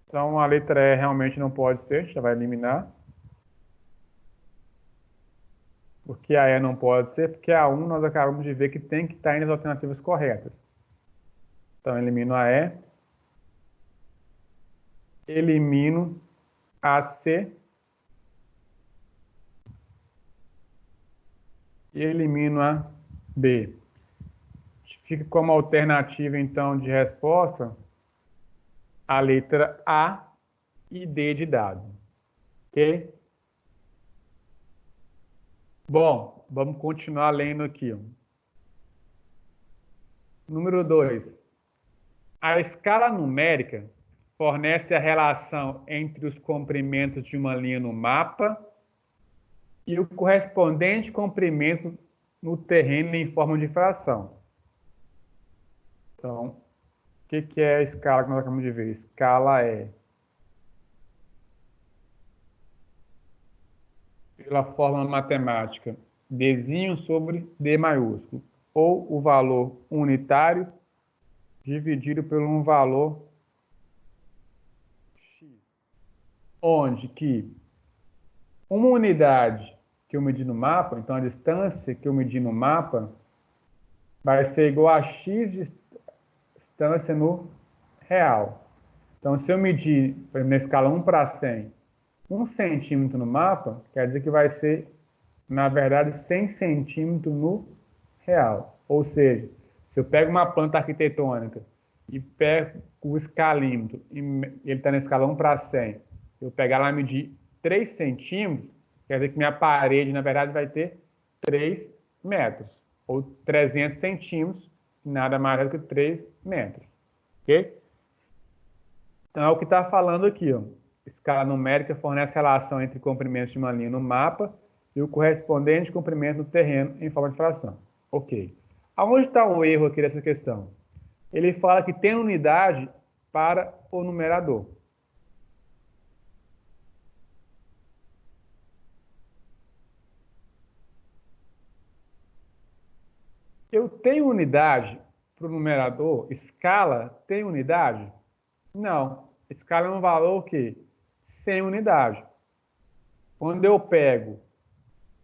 então a letra E realmente não pode ser, a gente já vai eliminar. Porque a E não pode ser, porque a 1 nós acabamos de ver que tem que estar nas alternativas corretas. Então, elimino a E. Elimino a C. E elimino a B. Fica como alternativa, então, de resposta a letra A e D de dado. Ok? Bom, vamos continuar lendo aqui. Número 2. A escala numérica fornece a relação entre os comprimentos de uma linha no mapa e o correspondente comprimento no terreno em forma de fração. Então, o que é a escala que nós acabamos de ver? Escala é, pela fórmula matemática, Dzinho sobre D maiúsculo, ou o valor unitário dividido por um valor x, onde que uma unidade que eu medi no mapa, então a distância que eu medi no mapa, vai ser igual a x de distância no real. Então, se eu medir na escala 1 para 100, 1 centímetro no mapa, quer dizer que vai ser, na verdade, 100 centímetros no real. Ou seja, se eu pego uma planta arquitetônica e pego o escalímetro, e ele está na escala 1 para 100, eu pegar lá e medir 3 centímetros, quer dizer que minha parede, na verdade, vai ter 3 metros, ou 300 centímetros, nada mais do que 3 metros. Ok? Então, é o que está falando aqui. Ó. Escala numérica fornece relação entre comprimentos de uma linha no mapa e o correspondente comprimento no terreno em forma de fração. Ok. Aonde está o erro aqui dessa questão? Ele fala que tem unidade para o numerador. Eu tenho unidade para o numerador? Escala tem unidade? Não. Escala é um valor que sem unidade. Quando eu pego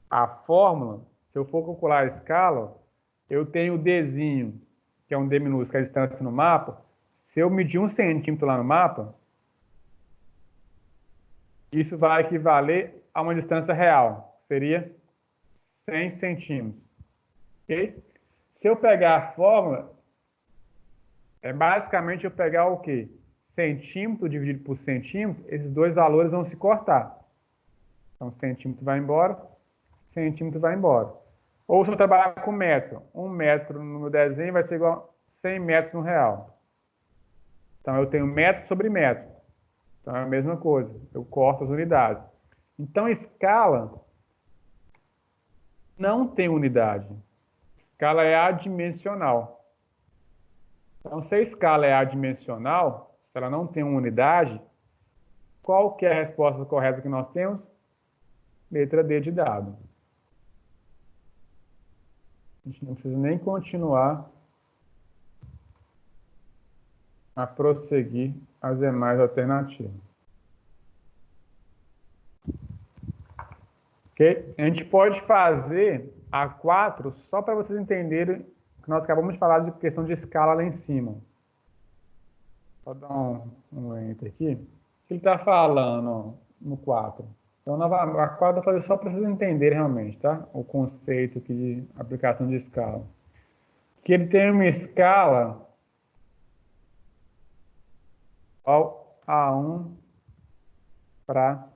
a fórmula, se eu for calcular a escala, eu tenho o Dzinho, que é um D minúsculo, que é a distância no mapa. Se eu medir 1 centímetro lá no mapa, isso vai equivaler a uma distância real. Seria 100 centímetros. Ok? Se eu pegar a fórmula, é basicamente eu pegar o quê? Centímetro dividido por centímetro, esses dois valores vão se cortar. Então, centímetro vai embora, centímetro vai embora. Ou se eu trabalhar com metro, 1 metro no meu desenho vai ser igual a 100 metros no real. Então, eu tenho metro sobre metro. Então, é a mesma coisa. Eu corto as unidades. Então, escala não tem unidade. Escala é adimensional. Então, se a escala é adimensional, se ela não tem uma unidade, qual que é a resposta correta que nós temos? Letra D de dado. A gente não precisa nem continuar a prosseguir as demais alternativas. Ok? A gente pode fazer a 4 só para vocês entenderem que nós acabamos de falar de questão de escala lá em cima. Vou dar um enter aqui. O que ele está falando ó, no 4? Então, a 4 eu vou fazer só para vocês entenderem realmente, tá? O conceito aqui de aplicação de escala. Que ele tem uma escala ao A1 para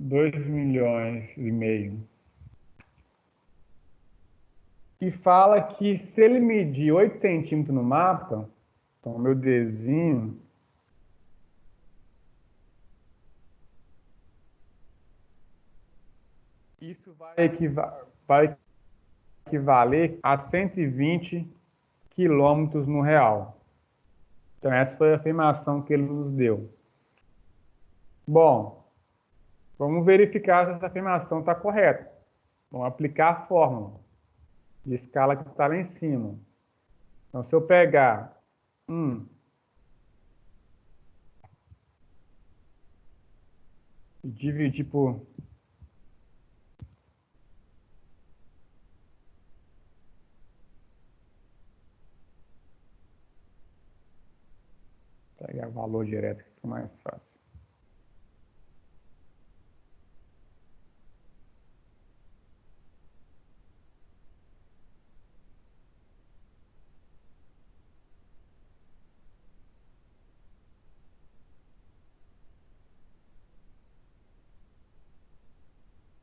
$2,5 milhões. E fala que se ele medir 8 centímetros no mapa, então o meu Dzinho, isso vai equivaler a 120 quilômetros no real. Então essa foi a afirmação que ele nos deu. Bom, vamos verificar se essa afirmação está correta. Vamos aplicar a fórmula de escala que está lá em cima. Então, se eu pegar 1 e dividir por pegar o valor direto que fica mais fácil.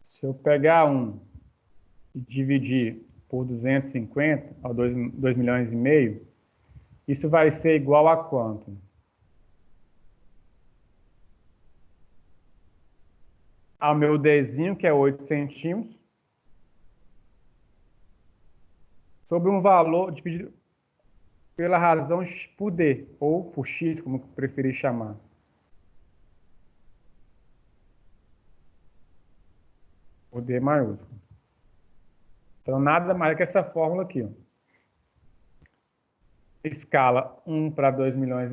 Se eu pegar 1 e dividir por 250, ao 2,5 milhões, isso vai ser igual a quanto? Ao meu Dzinho, que é 8 centímetros, sobre um valor dividido pela razão por D, ou por X, como preferir chamar. O D maiúsculo. Então, nada mais que essa fórmula aqui. Ó. Escala 1 para 2,5 milhões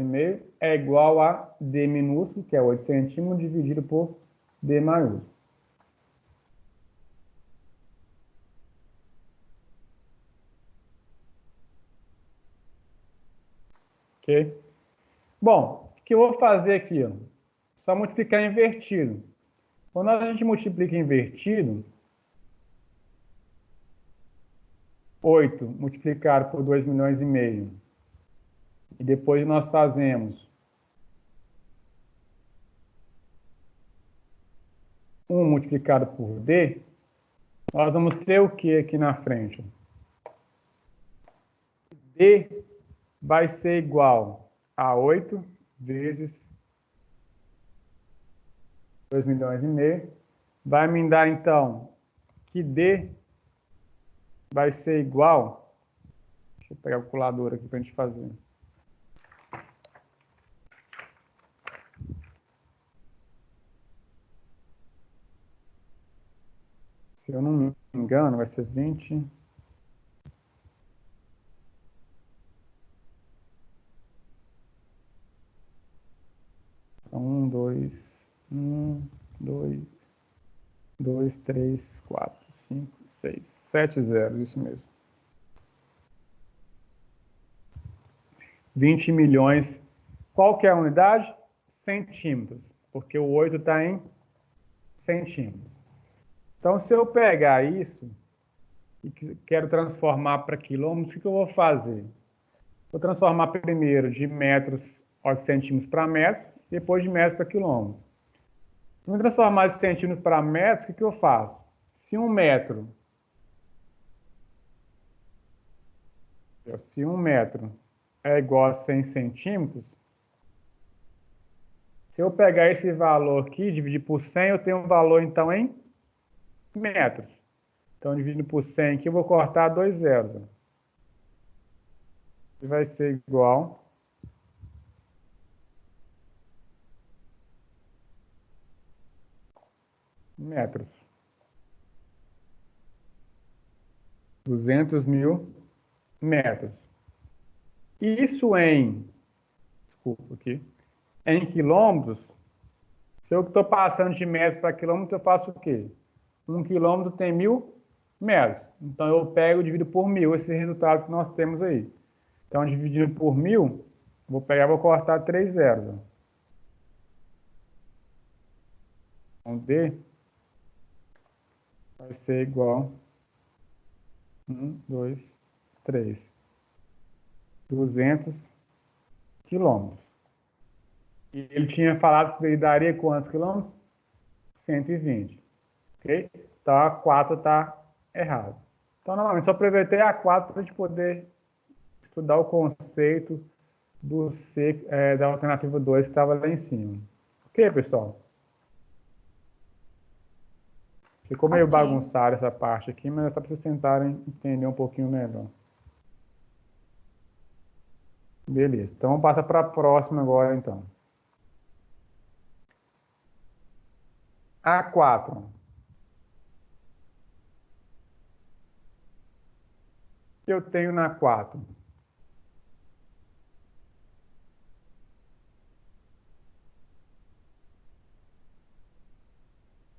é igual a D minúsculo, que é 8 centímetros, dividido por D maiúsculo. Ok? Bom, o que eu vou fazer aqui? Ó? Só multiplicar invertido. Quando a gente multiplica invertido, 8 multiplicado por 2,5 milhões. E depois nós fazemos 1 multiplicado por D, nós vamos ter o que aqui na frente? D vai ser igual a 8 vezes 2,5 milhões. Vai me dar, então, que D vai ser igual... Deixa eu pegar a calculadora aqui para a gente fazer. Se eu não me engano, vai ser 20... 1, 2, 3, 4, 5, 6, 7 zeros, isso mesmo. 20 milhões. Qual que é a unidade? Centímetros, porque o 8 está em centímetros. Então, se eu pegar isso e quero transformar para quilômetros, o que eu vou fazer? Vou transformar primeiro de metros ou de centímetros para metros, depois de metros para quilômetros. Se eu transformar de centímetros para metros, o que eu faço? Se um metro é igual a 100 centímetros, se eu pegar esse valor aqui e dividir por 100, eu tenho um valor, então, em metros. Então, dividindo por 100 aqui, eu vou cortar 2 zeros. E vai ser igual metros. 200 mil metros. E isso desculpa aqui, em quilômetros, se eu estou passando de metro para quilômetro, eu faço o quê? 1 quilômetro tem 1000 metros. Então, eu pego e divido por 1000, esse resultado que nós temos aí. Então, dividindo por 1000, vou pegar e vou cortar 3 zeros. Então, D vai ser igual 1, 2, 3. 200 quilômetros. E ele tinha falado que ele daria quantos quilômetros? 120. Ok? Então, a 4 está errado. Então, normalmente, só aproveitei a 4 para a gente poder estudar o conceito do C, da alternativa 2 que estava lá em cima. Ok, pessoal? Ficou meio bagunçado essa parte aqui, mas é só para vocês tentarem entender um pouquinho melhor. Beleza. Então, vamos passar para a próxima agora, então. A4. O que eu tenho na 4?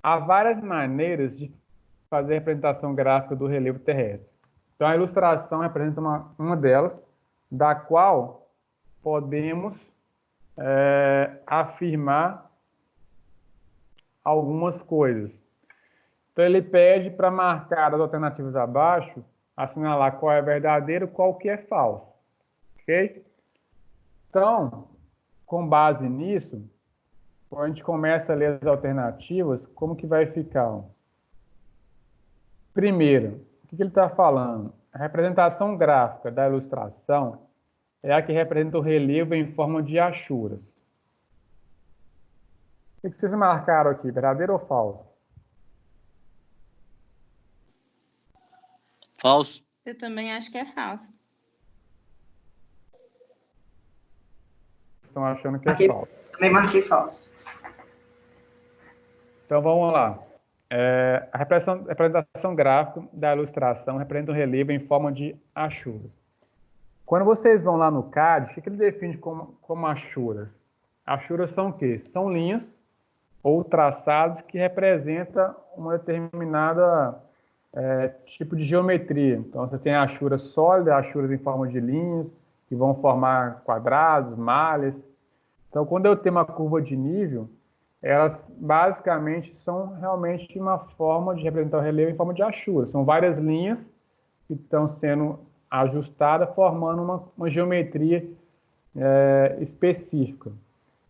Há várias maneiras de fazer a representação gráfica do relevo terrestre. Então, a ilustração representa uma delas, da qual podemos afirmar algumas coisas. Então, ele pede para marcar as alternativas abaixo, assinalar qual é verdadeiro e qual que é falso. Ok? Então, com base nisso, quando a gente começa a ler as alternativas, como que vai ficar? Primeiro, o que ele está falando? A representação gráfica da ilustração é a que representa o relevo em forma de achuras. O que vocês marcaram aqui? Verdadeiro ou falso? Falso. Eu também acho que é falso. Estão achando que é falso. Também marquei falso. Então vamos lá. A representação gráfica da ilustração representa o relevo em forma de achuras. Quando vocês vão lá no CAD, o que ele define como achuras? Achuras são o quê? São linhas ou traçados que representam uma determinada tipo de geometria. Então, você tem achuras sólidas, achuras em forma de linhas, que vão formar quadrados, malhas. Então, quando eu tenho uma curva de nível, elas basicamente são realmente uma forma de representar o relevo em forma de achuras. São várias linhas que estão sendo ajustadas, formando uma geometria específica.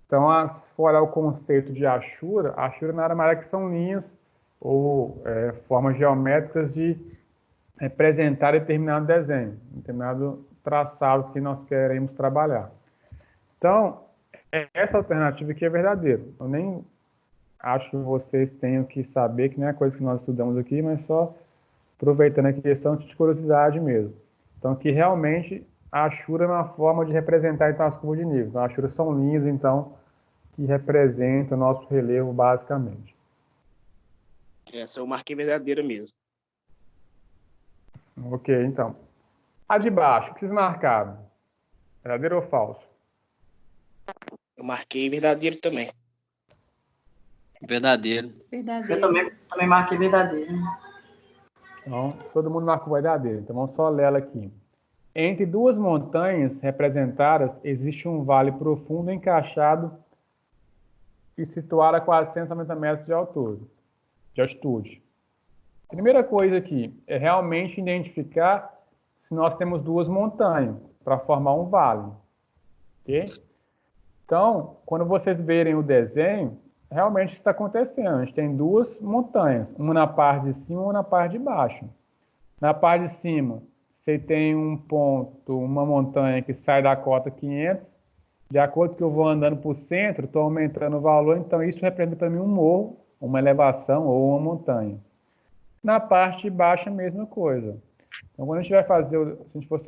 Então, se for olhar o conceito de achura nada mais é que são linhas ou formas geométricas de representar determinado desenho, determinado traçado que nós queremos trabalhar. Então, essa alternativa aqui é verdadeira. Eu nem acho que vocês tenham que saber, que não é coisa que nós estudamos aqui, mas só aproveitando a questão de curiosidade mesmo. Então, que realmente a achura é uma forma de representar então, as curvas de nível. Então, as achuras são linhas, então, que representam o nosso relevo, basicamente. Essa eu marquei verdadeira mesmo. Ok, então. A de baixo, o que vocês marcaram? Verdadeiro ou falso? Eu marquei verdadeiro também. Verdadeiro. Eu também marquei verdadeiro. Então, todo mundo marcou verdadeiro. Então, vamos só ler ela aqui. Entre duas montanhas representadas, existe um vale profundo encaixado e situado a 490 metros de altura, de altitude. Primeira coisa aqui é realmente identificar se nós temos duas montanhas para formar um vale. Ok? Então, quando vocês verem o desenho, realmente isso está acontecendo. A gente tem duas montanhas, uma na parte de cima e uma na parte de baixo. Na parte de cima, você tem um ponto, uma montanha que sai da cota 500. De acordo com que eu vou andando para o centro, estou aumentando o valor, então isso representa para mim um morro, uma elevação ou uma montanha. Na parte de baixo, a mesma coisa. Então, quando a gente vai fazer, se a gente fosse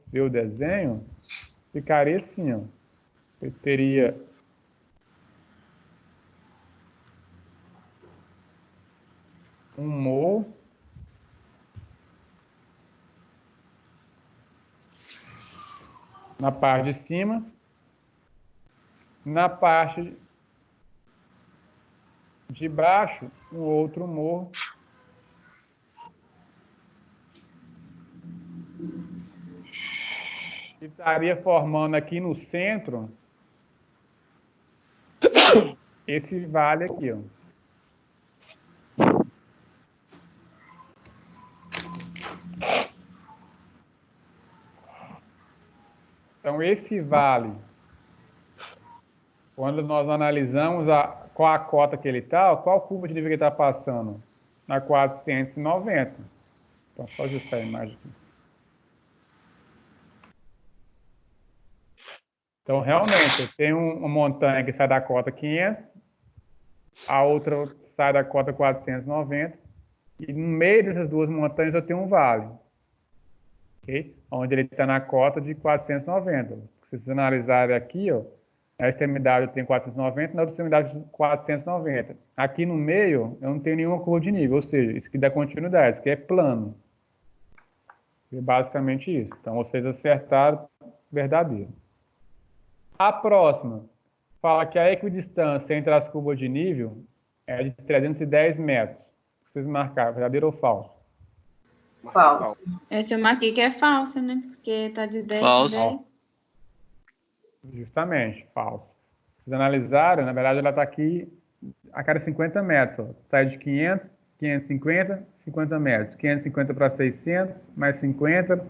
ver o desenho, ficaria assim, ó. Eu teria um morro, na parte de cima, na parte de baixo, um outro morro, que estaria formando aqui no centro esse vale aqui, ó. Então, esse vale, quando nós analisamos qual a cota que ele está, qual curva de nível que ele está passando? Na 490. Então, só ajustar a imagem aqui. Então, realmente, eu tenho uma montanha que sai da cota 500, a outra sai da cota 490, e no meio dessas duas montanhas eu tenho um vale, okay? Onde ele está na cota de 490. Se vocês analisarem aqui, ó, na extremidade eu tenho 490, na outra extremidade 490. Aqui no meio eu não tenho nenhuma curva de nível, ou seja, isso aqui dá continuidade, isso aqui é plano. É basicamente isso. Então vocês acertaram verdadeiro. A próxima fala que a equidistância entre as curvas de nível é de 310 metros. Vocês marcaram, verdadeiro ou falso? Falso. Essa eu marquei que é falsa, né? Porque tá de 10 Falso. em 10. Justamente, falso. Vocês analisaram, na verdade ela está aqui a cada 50 metros. Ó. Sai de 500, 550, 50 metros. 550 para 600, mais 50,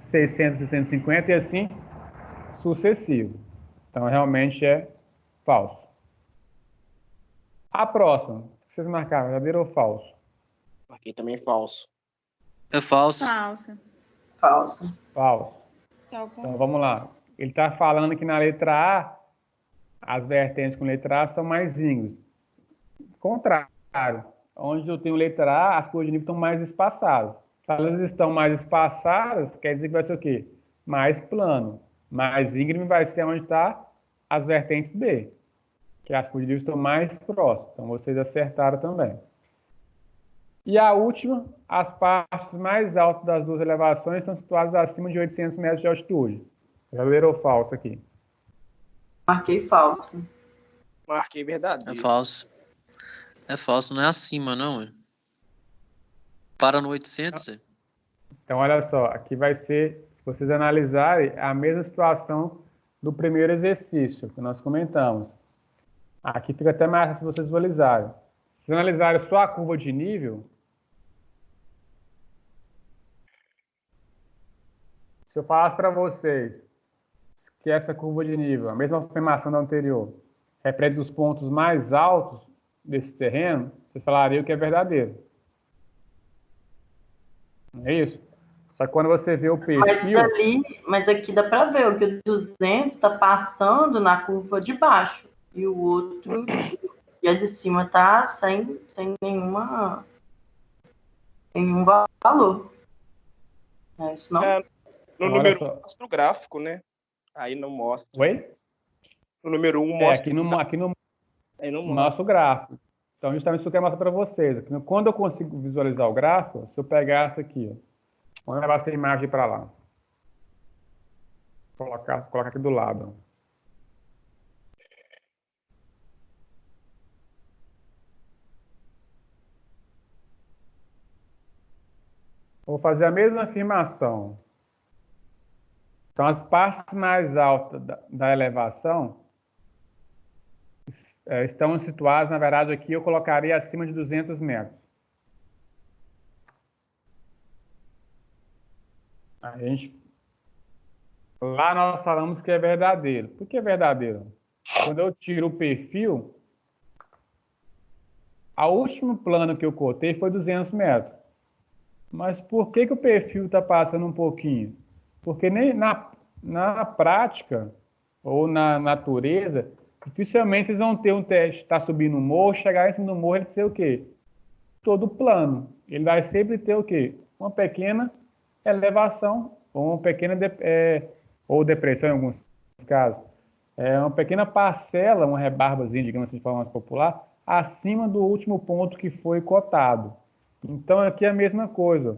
600, 650 e assim sucessivo. Então realmente é falso. A próxima, vocês marcaram, verdadeiro ou falso? Marquei também falso. É falso. Falsa. Falso. Falso. Tá ao Então contrário. vamos lá. Ele está falando que na letra A, as vertentes com letra A são mais íngremes. Contrário. Onde eu tenho letra A, as curvas de nível estão mais espaçadas. Se elas estão mais espaçadas, quer dizer que vai ser o quê? Mais plano. Mais íngreme vai ser onde está as vertentes B, que as curvas de nível estão mais próximas. Então vocês acertaram também. E a última, as partes mais altas das duas elevações são situadas acima de 800 metros de altitude. Verdadeiro ou falso aqui? Marquei falso. Marquei É verdadeiro. falso. É falso, não é acima, não. É. Para no 800. É. Então, olha só, aqui vai ser, se vocês analisarem, a mesma situação do primeiro exercício que nós comentamos. Aqui fica até mais fácil se vocês visualizarem. Se vocês analisarem só a curva de nível, se eu falasse para vocês que essa curva de nível, a mesma afirmação da anterior, representa os pontos mais altos desse terreno, vocês falariam que é verdadeiro. Não é isso? Só que quando você vê o perfil... Mas aqui dá para ver o que o 200 está passando na curva de baixo e o outro, e a de cima está sem nenhum valor. É isso não? No Então, número 1 mostra o gráfico, né? Aí não mostra. Oi? No número 1 mostra. Aqui no Aí não mostra o gráfico. Então, justamente isso que eu quero mostrar para vocês. Quando eu consigo visualizar o gráfico, se eu pegar essa aqui, ó, vamos levar essa imagem para lá. Colocar aqui do lado. Vou fazer a mesma afirmação. Então, as partes mais altas da elevação estão situadas, na verdade, aqui eu colocaria acima de 200 metros. Lá nós falamos que é verdadeiro. Por que é verdadeiro? Quando eu tiro o perfil, o último plano que eu cotei foi 200 metros. Mas por que o perfil está passando um pouquinho? Porque nem na prática ou na natureza, dificilmente vocês vão ter um teste, está subindo um morro, chegar em cima do morro, ele ser o quê? Todo plano. Ele vai sempre ter o quê? Uma pequena elevação, ou uma pequena ou depressão em alguns casos. Uma pequena parcela, uma rebarbazinha, digamos assim, de forma mais popular, acima do último ponto que foi cotado. Então, aqui é a mesma coisa.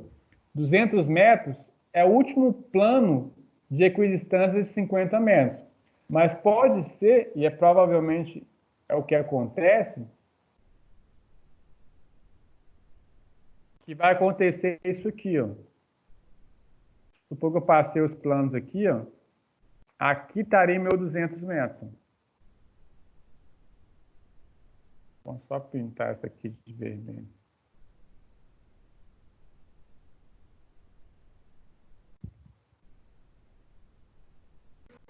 200 metros é o último plano de equidistância de 50 metros. Mas pode ser, e provavelmente é o que acontece, que vai acontecer isso aqui, ó. Supor que eu passei os planos aqui, ó. Aqui estaria meu 200 metros. Vou só pintar essa aqui de vermelho.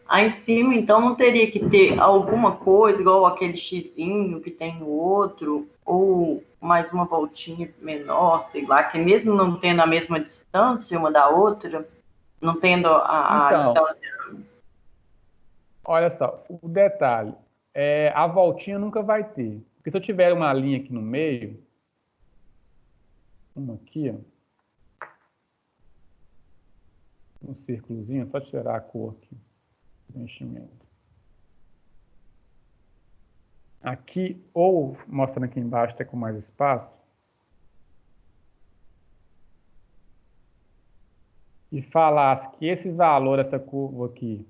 Aí em cima, então, não teria que ter alguma coisa, igual aquele xizinho que tem no outro, ou mais uma voltinha menor, sei lá, que mesmo não tendo a mesma distância uma da outra, não tendo a distância. Olha só, o detalhe, a voltinha nunca vai ter. Porque se eu tiver uma linha aqui no meio, uma aqui, ó, um círculozinho, só tirar a cor aqui. Enchimento. Aqui, ou mostrando aqui embaixo, até com mais espaço. E falasse que esse valor, essa curva aqui,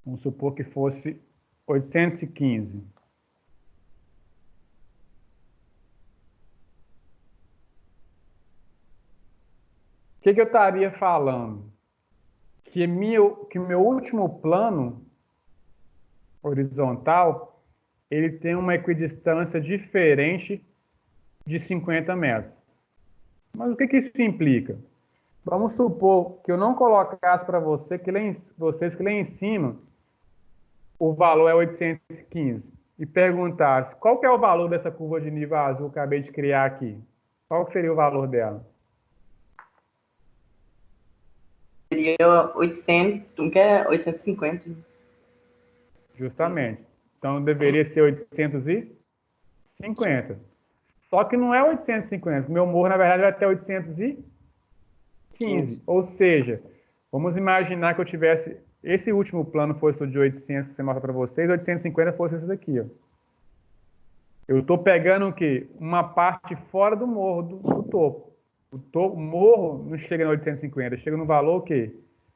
vamos supor que fosse 815. O que eu estaria falando? Que meu último plano horizontal, ele tem uma equidistância diferente de 50 metros. Mas o que isso implica? Vamos supor que eu não colocasse para vocês que lá em cima o valor é 815 e perguntasse qual que é o valor dessa curva de nível azul que eu acabei de criar aqui. Qual que seria o valor dela? Seria 850. Justamente. Então, deveria ser 850. Só que não é 850. O meu morro, na verdade, vai até 815. Ou seja, vamos imaginar que eu tivesse... Esse último plano fosse o de 800, que você mostra para vocês, 850 fosse esse daqui, ó. Eu estou pegando o quê? Uma parte fora do morro, do topo. O morro não chega no 850, chega no valor o quê?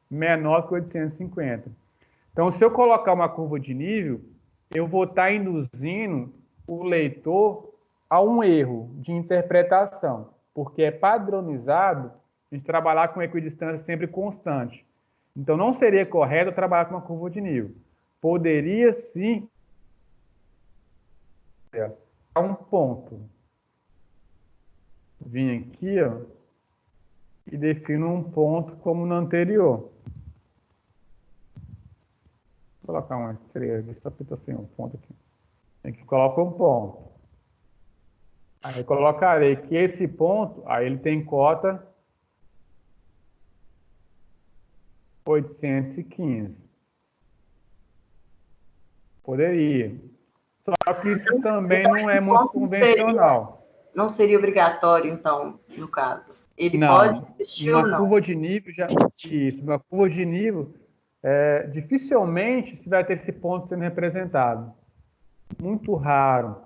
Menor que 850. Então, se eu colocar uma curva de nível, eu vou estar induzindo o leitor a um erro de interpretação, porque é padronizado a gente trabalhar com equidistância sempre constante. Então, não seria correto trabalhar com uma curva de nível. Poderia, sim, a um ponto. Vim aqui, ó, e defino um ponto como no anterior. Vou colocar uma estrela aqui, só porque está sem um ponto aqui. Aqui coloca um ponto. Aí eu colocarei que esse ponto, aí ele tem cota 815. Poderia. Só que isso também não é muito convencional. Não seria obrigatório, então, no caso. Ele não, pode existir ou não? Curva de nível uma curva de nível, dificilmente se vai ter esse ponto sendo representado. Muito raro.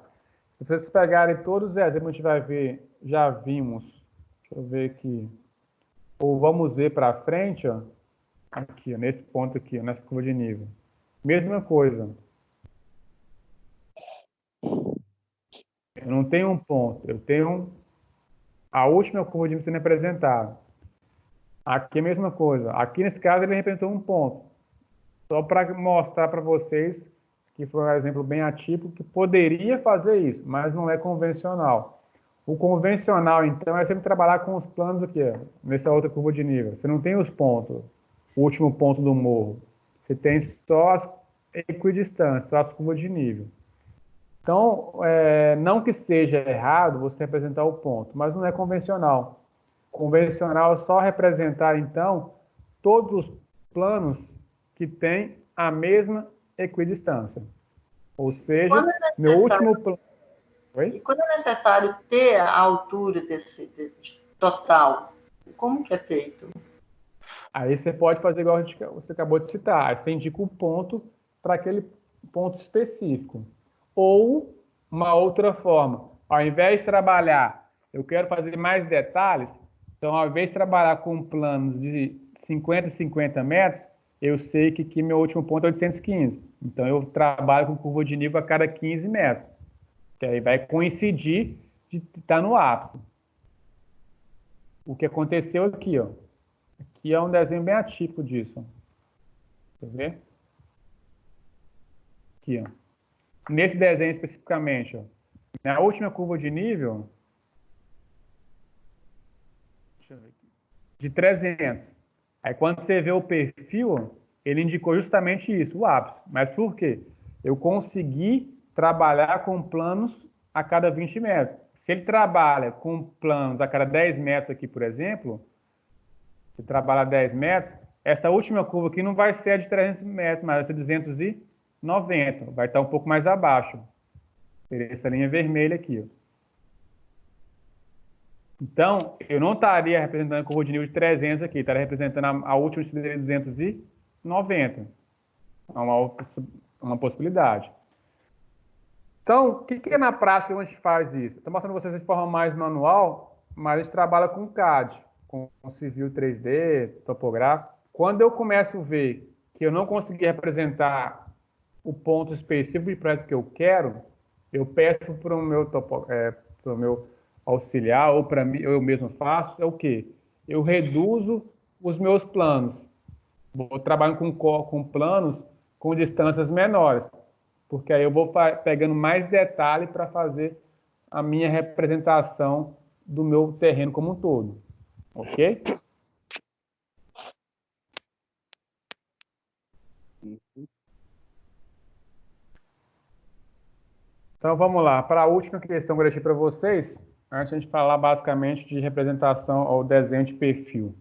Se vocês pegarem todos os exemplos, a gente vai ver, já vimos. Deixa eu ver aqui. Ou vamos ver para frente, ó. Aqui, ó, nesse ponto aqui, ó, nessa curva de nível. Mesma coisa. Eu não tenho um ponto, eu tenho a última curva de nível sendo representada. Aqui é a mesma coisa. Aqui, nesse caso, ele representou um ponto. Só para mostrar para vocês que foi um exemplo bem atípico, que poderia fazer isso, mas não é convencional. O convencional, então, é sempre trabalhar com os planos aqui, ó, nessa outra curva de nível. Você não tem os pontos, o último ponto do morro. Você tem só as equidistâncias, só as curvas de nível. Então, não que seja errado você representar o ponto, mas não é convencional. Convencional é só representar, então, todos os planos que têm a mesma equidistância. Ou seja, meu último plano... E quando é necessário ter a altura desse total, como que é feito? Aí você pode fazer igual você acabou de citar. Aí você indica o ponto para aquele ponto específico. Ou uma outra forma. Ao invés de trabalhar, eu quero fazer mais detalhes, então ao invés de trabalhar com planos de 50 e 50 metros, eu sei que aqui meu último ponto é 815. Então eu trabalho com curva de nível a cada 15 metros. Que aí vai coincidir de estar no ápice. O que aconteceu aqui, ó. Aqui é um desenho bem atípico disso. Quer ver? Aqui, ó. Nesse desenho especificamente, ó, na última curva de nível, deixa eu ver aqui, de 300. Aí quando você vê o perfil, ele indicou justamente isso, o ápice. Mas por quê? Eu consegui trabalhar com planos a cada 20 metros. Se ele trabalha com planos a cada 10 metros aqui, por exemplo, se trabalha 10 metros, essa última curva aqui não vai ser a de 300 metros, mas vai ser 290. Vai estar um pouco mais abaixo. Essa linha vermelha aqui. Ó. Então, eu não estaria representando a curva de nível de 300 aqui, estaria representando a última de 290. É uma possibilidade. Então, o que é na prática que a gente faz isso? Estou mostrando para vocês de forma mais manual, mas a gente trabalha com CAD, com civil 3D, topográfico. Quando eu começo a ver que eu não consegui representar o ponto específico de projeto que eu quero, eu peço para o meu auxiliar, ou para mim, eu mesmo faço, é o quê? Eu reduzo os meus planos. Vou trabalhando com planos com distâncias menores, porque aí eu vou pegando mais detalhe para fazer a minha representação do meu terreno como um todo. Ok? Então vamos lá, para a última questão que eu deixei para vocês, antes de a gente falar basicamente de representação ao desenho de perfil.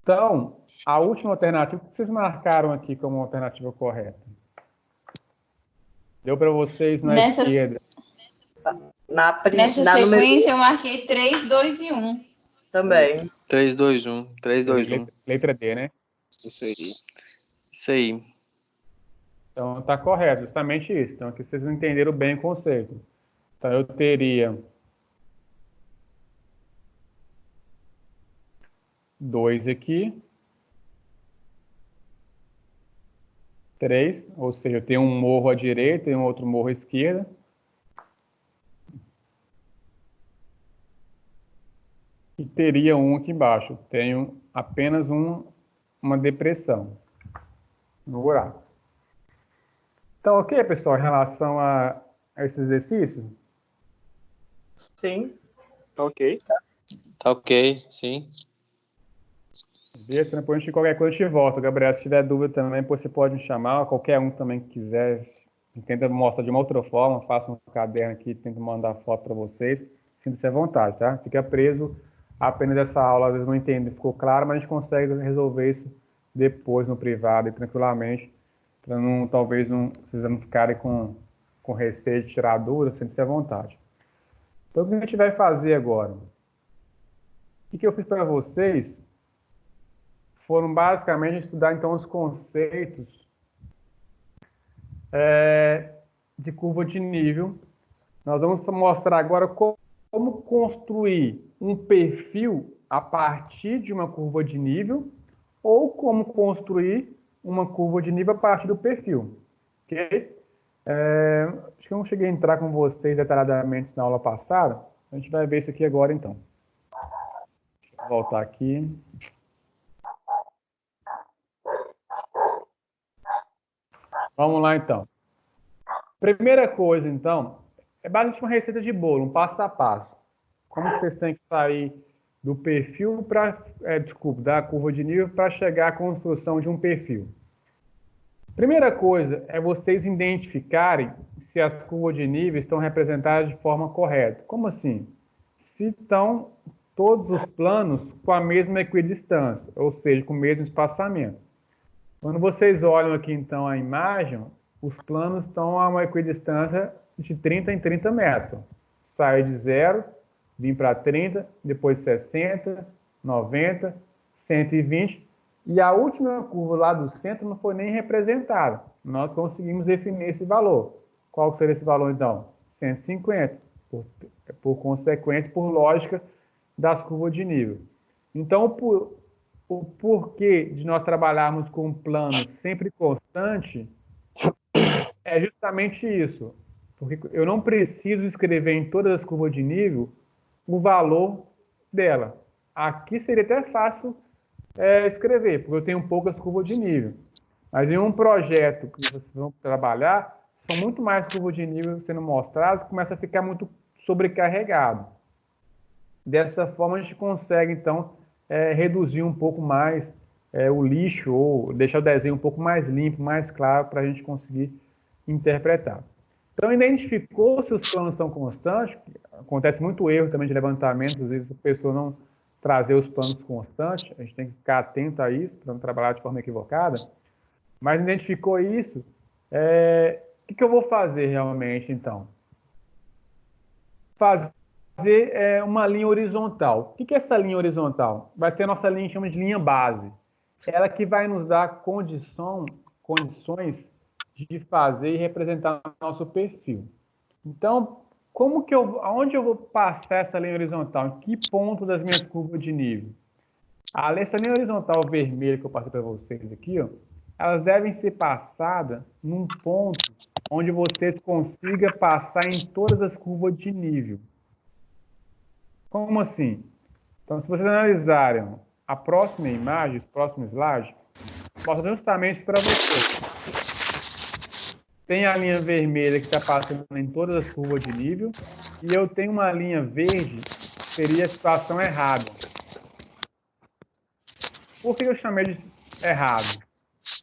Então, a última alternativa, o que vocês marcaram aqui como alternativa correta? Deu para vocês na esquerda. Nessa sequência eu marquei 3, 2 e 1. Também. 3, 2, 1. 3, 2, 1. Letra D, né? Isso aí. Isso aí. Então está correto, justamente isso. Então aqui vocês entenderam bem o conceito. Então eu teria 2 aqui, 3, ou seja, eu tenho um morro à direita e um outro morro à esquerda. E teria um aqui embaixo. Tenho apenas uma depressão no buraco. Então, ok, pessoal, em relação a esse exercício? Sim. Tá ok. Tá ok, sim. Beleza, depois qualquer coisa a gente volta. Gabriel, se tiver dúvida também, você pode me chamar, qualquer um também que quiser. Tenta mostrar de uma outra forma, faça um caderno aqui, tenta mandar foto para vocês. Sinta-se à vontade, tá? Fica preso apenas essa aula, às vezes não entende, ficou claro, mas a gente consegue resolver isso depois no privado e tranquilamente, para não, talvez vocês não ficarem com receio de tirar dúvida, sinta-se à vontade. Então, o que a gente vai fazer agora? O que eu fiz para vocês foram basicamente estudar então os conceitos de curva de nível. Nós vamos mostrar agora como construir um perfil a partir de uma curva de nível ou como construir uma curva de nível a partir do perfil. Ok? Acho que eu não cheguei a entrar com vocês detalhadamente na aula passada. A gente vai ver isso aqui agora, então. Deixa eu voltar aqui. Vamos lá, então. Primeira coisa, então, é basicamente uma receita de bolo, um passo a passo. Como que vocês têm que sair do perfil para, da curva de nível para chegar à construção de um perfil. Primeira coisa é vocês identificarem se as curvas de nível estão representadas de forma correta. Como assim? Se estão todos os planos com a mesma equidistância, ou seja, com o mesmo espaçamento. Quando vocês olham aqui, então, a imagem, os planos estão a uma equidistância de 30 em 30 metros. Sai de 0, vim para 30, depois 60, 90, 120, e a última curva lá do centro não foi nem representada. Nós conseguimos definir esse valor. Qual seria esse valor, então? 150, por consequência, por lógica das curvas de nível. Então, o porquê de nós trabalharmos com um plano sempre constante é justamente isso. Porque eu não preciso escrever em todas as curvas de nível o valor dela. Aqui seria até fácil escrever, porque eu tenho poucas curvas de nível. Mas em um projeto que vocês vão trabalhar, são muito mais curvas de nível sendo mostradas, começa a ficar muito sobrecarregado. Dessa forma, a gente consegue, então, reduzir um pouco mais o lixo, ou deixar o desenho um pouco mais limpo, mais claro, para a gente conseguir interpretar. Então, identificou se os planos estão constantes. Acontece muito erro também de levantamento, às vezes a pessoa não trazer os planos constantes, a gente tem que ficar atento a isso, para não trabalhar de forma equivocada. Mas identificou isso, o que eu vou fazer realmente, então? Fazer uma linha horizontal. O que é essa linha horizontal? Vai ser a nossa linha que chama de linha base. Ela que vai nos dar condições de fazer e representar nosso perfil. Então, aonde eu vou passar essa linha horizontal? Em que ponto das minhas curvas de nível? Essa linha horizontal vermelha que eu passei para vocês aqui, ó, elas devem ser passadas num ponto onde vocês consigam passar em todas as curvas de nível. Como assim? Então, se vocês analisarem a próxima imagem, o próximo slide, mostra justamente para vocês. Tem a linha vermelha que está passando em todas as curvas de nível, e eu tenho uma linha verde, que seria a situação errada. Por que eu chamei de errado?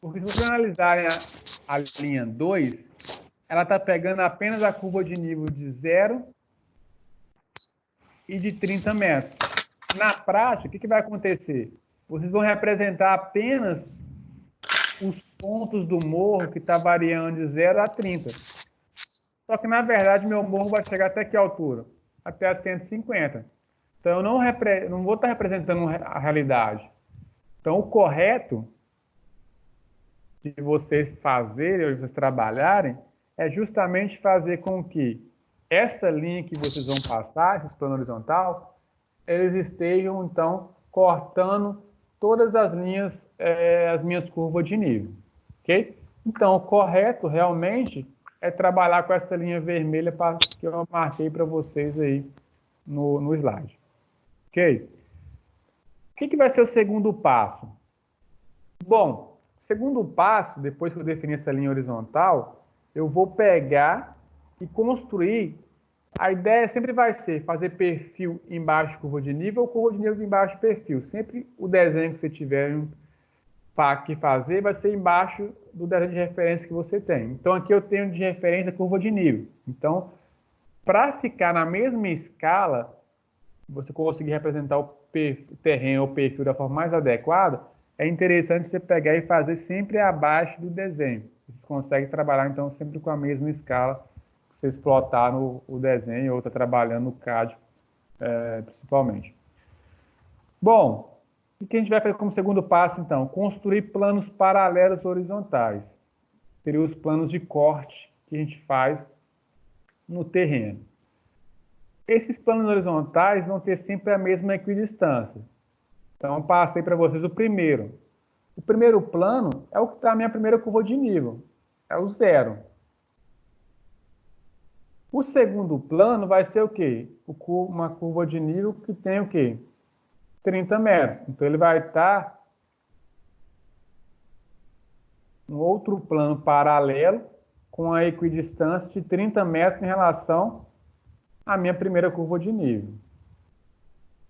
Porque se vocês analisarem a linha 2, ela está pegando apenas a curva de nível de 0 e de 30 metros. Na prática, o que vai acontecer? Vocês vão representar apenas os pontos do morro que está variando de 0 a 30. Só que, na verdade, meu morro vai chegar até que altura? Até a 150. Então, eu não vou estar representando a realidade. Então, o correto de vocês fazerem, ou de vocês trabalharem, é justamente fazer com que essa linha que vocês vão passar, esse plano horizontal, eles estejam, então, cortando todas as linhas, as minhas curvas de nível, ok? Então, o correto, realmente, é trabalhar com essa linha vermelha que eu marquei para vocês aí no slide, ok? O que vai ser o segundo passo? Bom, o segundo passo, depois que eu definir essa linha horizontal, eu vou pegar e construir. A ideia sempre vai ser fazer perfil embaixo de curva de nível ou curva de nível embaixo de perfil. Sempre o desenho que você tiver que fazer vai ser embaixo do desenho de referência que você tem. Então, aqui eu tenho de referência a curva de nível. Então, para ficar na mesma escala, você conseguir representar o terreno ou perfil da forma mais adequada, é interessante você pegar e fazer sempre abaixo do desenho. Você consegue trabalhar, então, sempre com a mesma escala que você explotar o desenho ou está trabalhando no CAD, principalmente. Bom, o que a gente vai fazer como segundo passo, então? Construir planos paralelos horizontais. Seriam os planos de corte que a gente faz no terreno. Esses planos horizontais vão ter sempre a mesma equidistância. Então, eu passei para vocês o primeiro. O primeiro plano é o que está a minha primeira curva de nível. É o 0. O segundo plano vai ser o quê? Uma curva de nível que tem o quê? 30 metros. Então, ele vai estar um outro plano paralelo com a equidistância de 30 metros em relação à minha primeira curva de nível.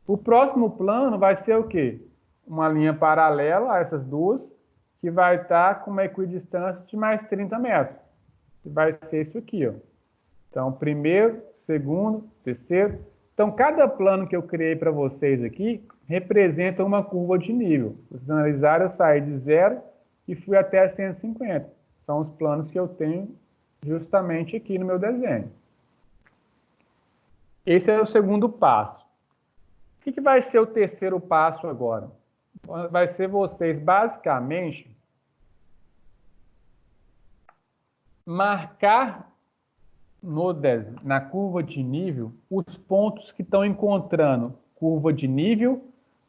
O próximo plano vai ser o quê? Uma linha paralela a essas duas, que vai estar com uma equidistância de mais 30 metros. Que vai ser isso aqui, ó. Então, primeiro, segundo, terceiro. Então, cada plano que eu criei para vocês aqui representa uma curva de nível. Vocês analisaram, eu saí de 0 e fui até 150. São os planos que eu tenho justamente aqui no meu desenho. Esse é o segundo passo. O que vai ser o terceiro passo agora? Vai ser vocês, basicamente, marcar na curva de nível os pontos que estão encontrando curva de nível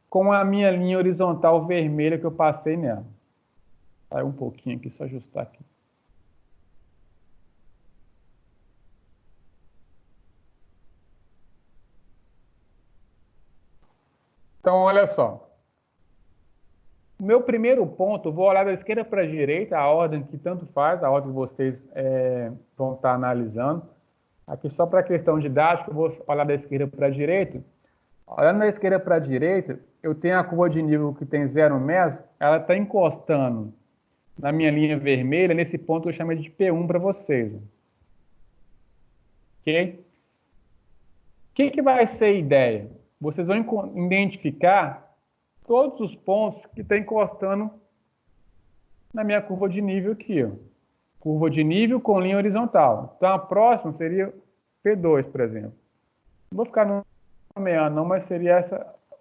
com a minha linha horizontal vermelha que eu passei nela. Sai um pouquinho aqui, só ajustar aqui. Então, olha só. O meu primeiro ponto, eu vou olhar da esquerda para a direita, a ordem que tanto faz, a ordem que vocês vão estar analisando. Aqui, só para questão didática, eu vou olhar da esquerda para a direita. Olhando da esquerda para a direita, eu tenho a curva de nível que tem 0 metros, ela está encostando na minha linha vermelha, nesse ponto eu chamo de P1 para vocês. Ok? O que vai ser a ideia? Vocês vão identificar todos os pontos que estão encostando na minha curva de nível aqui, ó. Curva de nível com linha horizontal. Então, a próxima seria P2, por exemplo. Não vou ficar nomeando, não, mas seria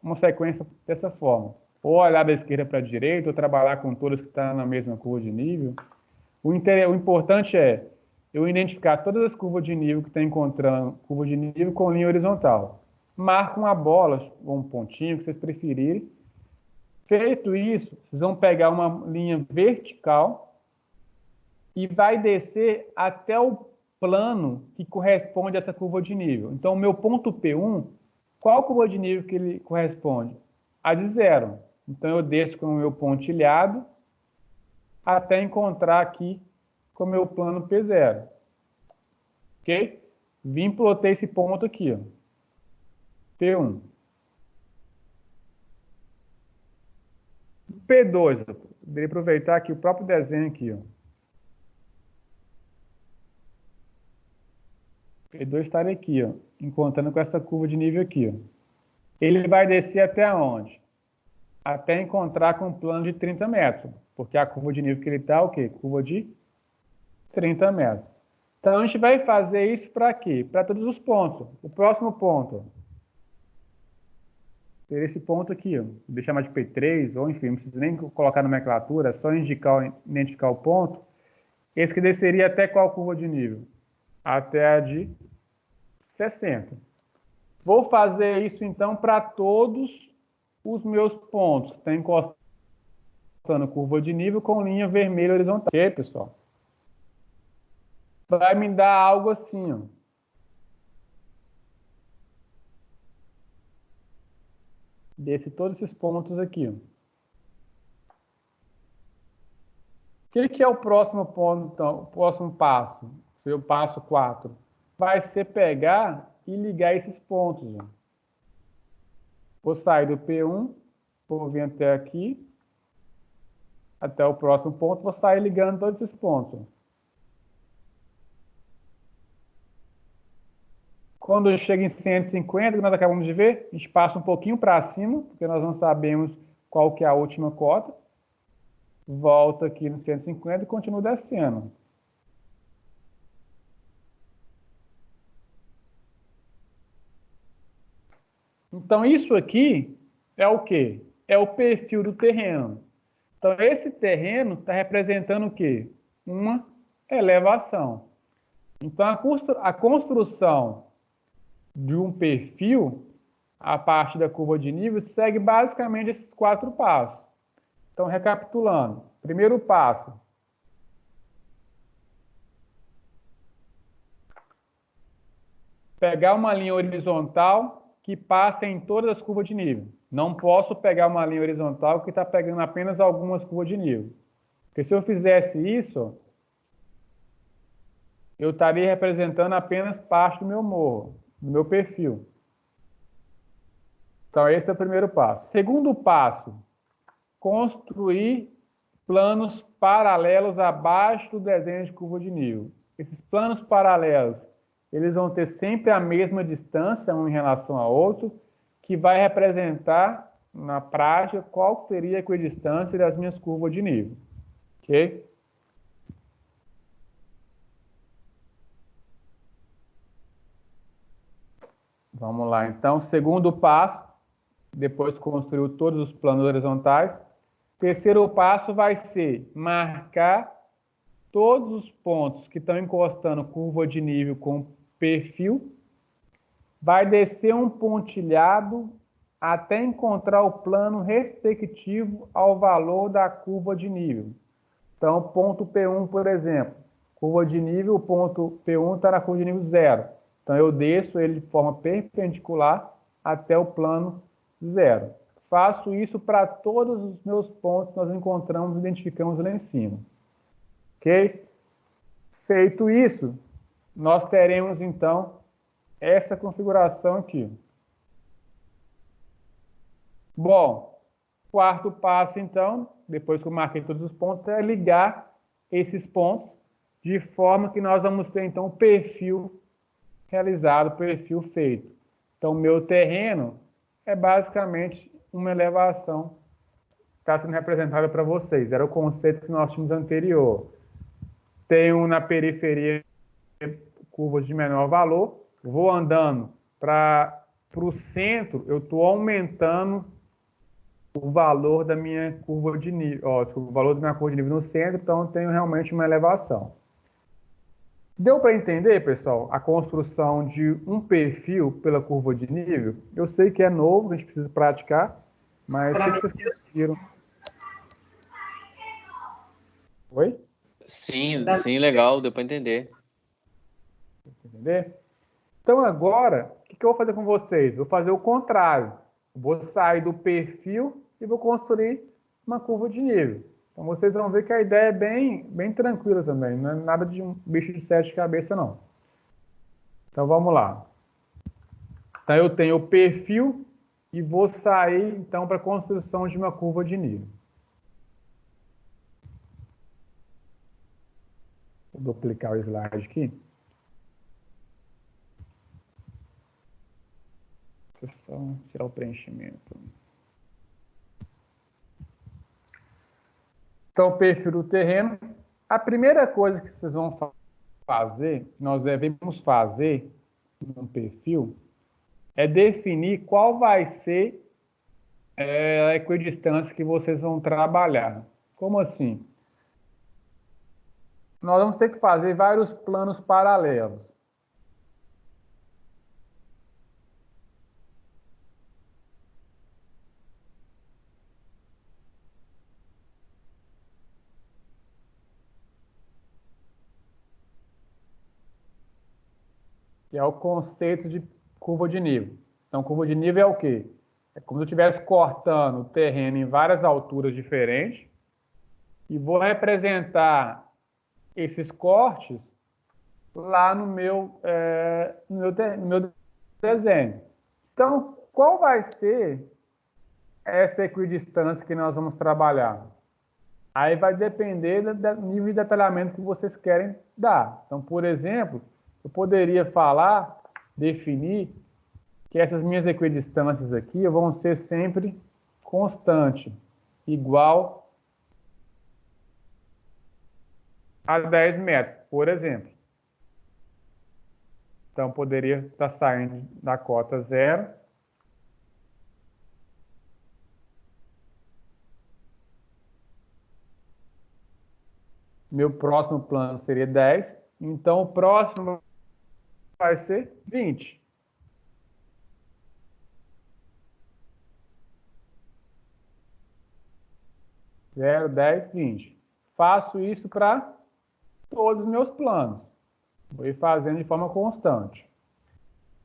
uma sequência dessa forma. Ou olhar da esquerda para a direita, ou trabalhar com todas que estão na mesma curva de nível. O importante é eu identificar todas as curvas de nível que estão encontrando curva de nível com linha horizontal. Marca uma bola, ou um pontinho, que vocês preferirem. Feito isso, vocês vão pegar uma linha vertical e vai descer até o plano que corresponde a essa curva de nível. Então, o meu ponto P1, qual curva de nível que ele corresponde? A de 0. Então, eu desço com o meu pontilhado até encontrar aqui com o meu plano P0. Ok? Vim e plotei esse ponto aqui, ó. P1. P2, eu poderia aproveitar aqui o próprio desenho aqui, ó. P2 estaria aqui, ó, encontrando com essa curva de nível aqui, ó. Ele vai descer até onde? Até encontrar com um plano de 30 metros, porque a curva de nível que ele está é o quê? Curva de 30 metros. Então, a gente vai fazer isso para quê? Para todos os pontos. O próximo ponto, ter esse ponto aqui, ó. Vou deixar mais de P3, ou enfim, não precisa nem colocar nomenclatura, é só identificar o ponto. Esse que desceria até qual curva de nível? Até a de 60. Vou fazer isso, então, para todos os meus pontos que estão encostando curva de nível com linha vermelha horizontal. Ok, pessoal? Vai me dar algo assim, ó. Desce todos esses pontos aqui, ó. O que é o próximo ponto, então? O próximo passo? O passo 4. Vai ser pegar e ligar esses pontos, ó. Vou sair do P1, vou vir até aqui, até o próximo ponto, vou sair ligando todos esses pontos. Quando eu chego em 150, que nós acabamos de ver, a gente passa um pouquinho para cima, porque nós não sabemos qual que é a última cota. Volta aqui no 150 e continua descendo. Então, isso aqui é o quê? É o perfil do terreno. Então, esse terreno está representando o quê? Uma elevação. Então, a construção de um perfil, a partir da curva de nível, segue basicamente esses 4 passos. Então, recapitulando. Primeiro passo. pegar uma linha horizontal que passa em todas as curvas de nível. Não posso pegar uma linha horizontal que está pegando apenas algumas curvas de nível. Porque se eu fizesse isso, eu estaria representando apenas parte do meu morro, do meu perfil. Então, esse é o primeiro passo. Segundo passo, construir planos paralelos abaixo do desenho de curva de nível. Esses planos paralelos, eles vão ter sempre a mesma distância um em relação ao outro, que vai representar, na prática, qual seria a equidistância das minhas curvas de nível. Ok? Vamos lá, então, segundo passo, depois que construiu todos os planos horizontais, terceiro passo vai ser marcar todos os pontos que estão encostando curva de nível com perfil, vai descer um pontilhado até encontrar o plano respectivo ao valor da curva de nível. Então, ponto P1, por exemplo, curva de nível, o ponto P1 está na curva de nível 0. Então, eu desço ele de forma perpendicular até o plano 0. Faço isso para todos os meus pontos que nós encontramos, identificamos lá em cima. Ok? Feito isso, nós teremos, então, essa configuração aqui. Bom, quarto passo, então, depois que eu marquei todos os pontos, é ligar esses pontos de forma que nós vamos ter, então, o perfil realizado, o perfil feito. Então, o meu terreno é basicamente uma elevação que está sendo representada para vocês. Era o conceito que nós tínhamos anterior. Tenho na periferia curvas de menor valor, vou andando para o centro, eu estou aumentando o valor da minha curva de nível, o valor da minha curva de nível no centro, então eu tenho realmente uma elevação. Deu para entender, pessoal, a construção de um perfil pela curva de nível? Eu sei que é novo, a gente precisa praticar, mas o que vocês conseguiram? Oi? Sim, sim, legal, deu para entender. Entender? Então agora, o que eu vou fazer com vocês? Vou fazer o contrário. Vou sair do perfil e vou construir uma curva de nível. Então vocês vão ver que a ideia é bem tranquila também, não é nada de um bicho de sete cabeças, não. Então vamos lá. Então eu tenho o perfil e vou sair então para a construção de uma curva de nível. Vou duplicar o slide aqui. Deixa eu só tirar o preenchimento. Então, o perfil do terreno. A primeira coisa que vocês vão fazer, nós devemos fazer no perfil, é definir qual vai ser a equidistância que vocês vão trabalhar. Como assim? Nós vamos ter que fazer vários planos paralelos. Que é o conceito de curva de nível. Então, curva de nível é o quê? É como se eu estivesse cortando o terreno em várias alturas diferentes e vou representar esses cortes lá no meu desenho. Então, qual vai ser essa equidistância que nós vamos trabalhar? Aí vai depender do nível de detalhamento que vocês querem dar. Então, por exemplo, eu poderia definir que essas minhas equidistâncias aqui vão ser sempre constante, igual a 10 metros, por exemplo. Então, poderia estar saindo da cota 0. Meu próximo plano seria 10. Então, o próximo vai ser 20. Zero, 10, 20. Faço isso para todos os meus planos. Vou ir fazendo de forma constante.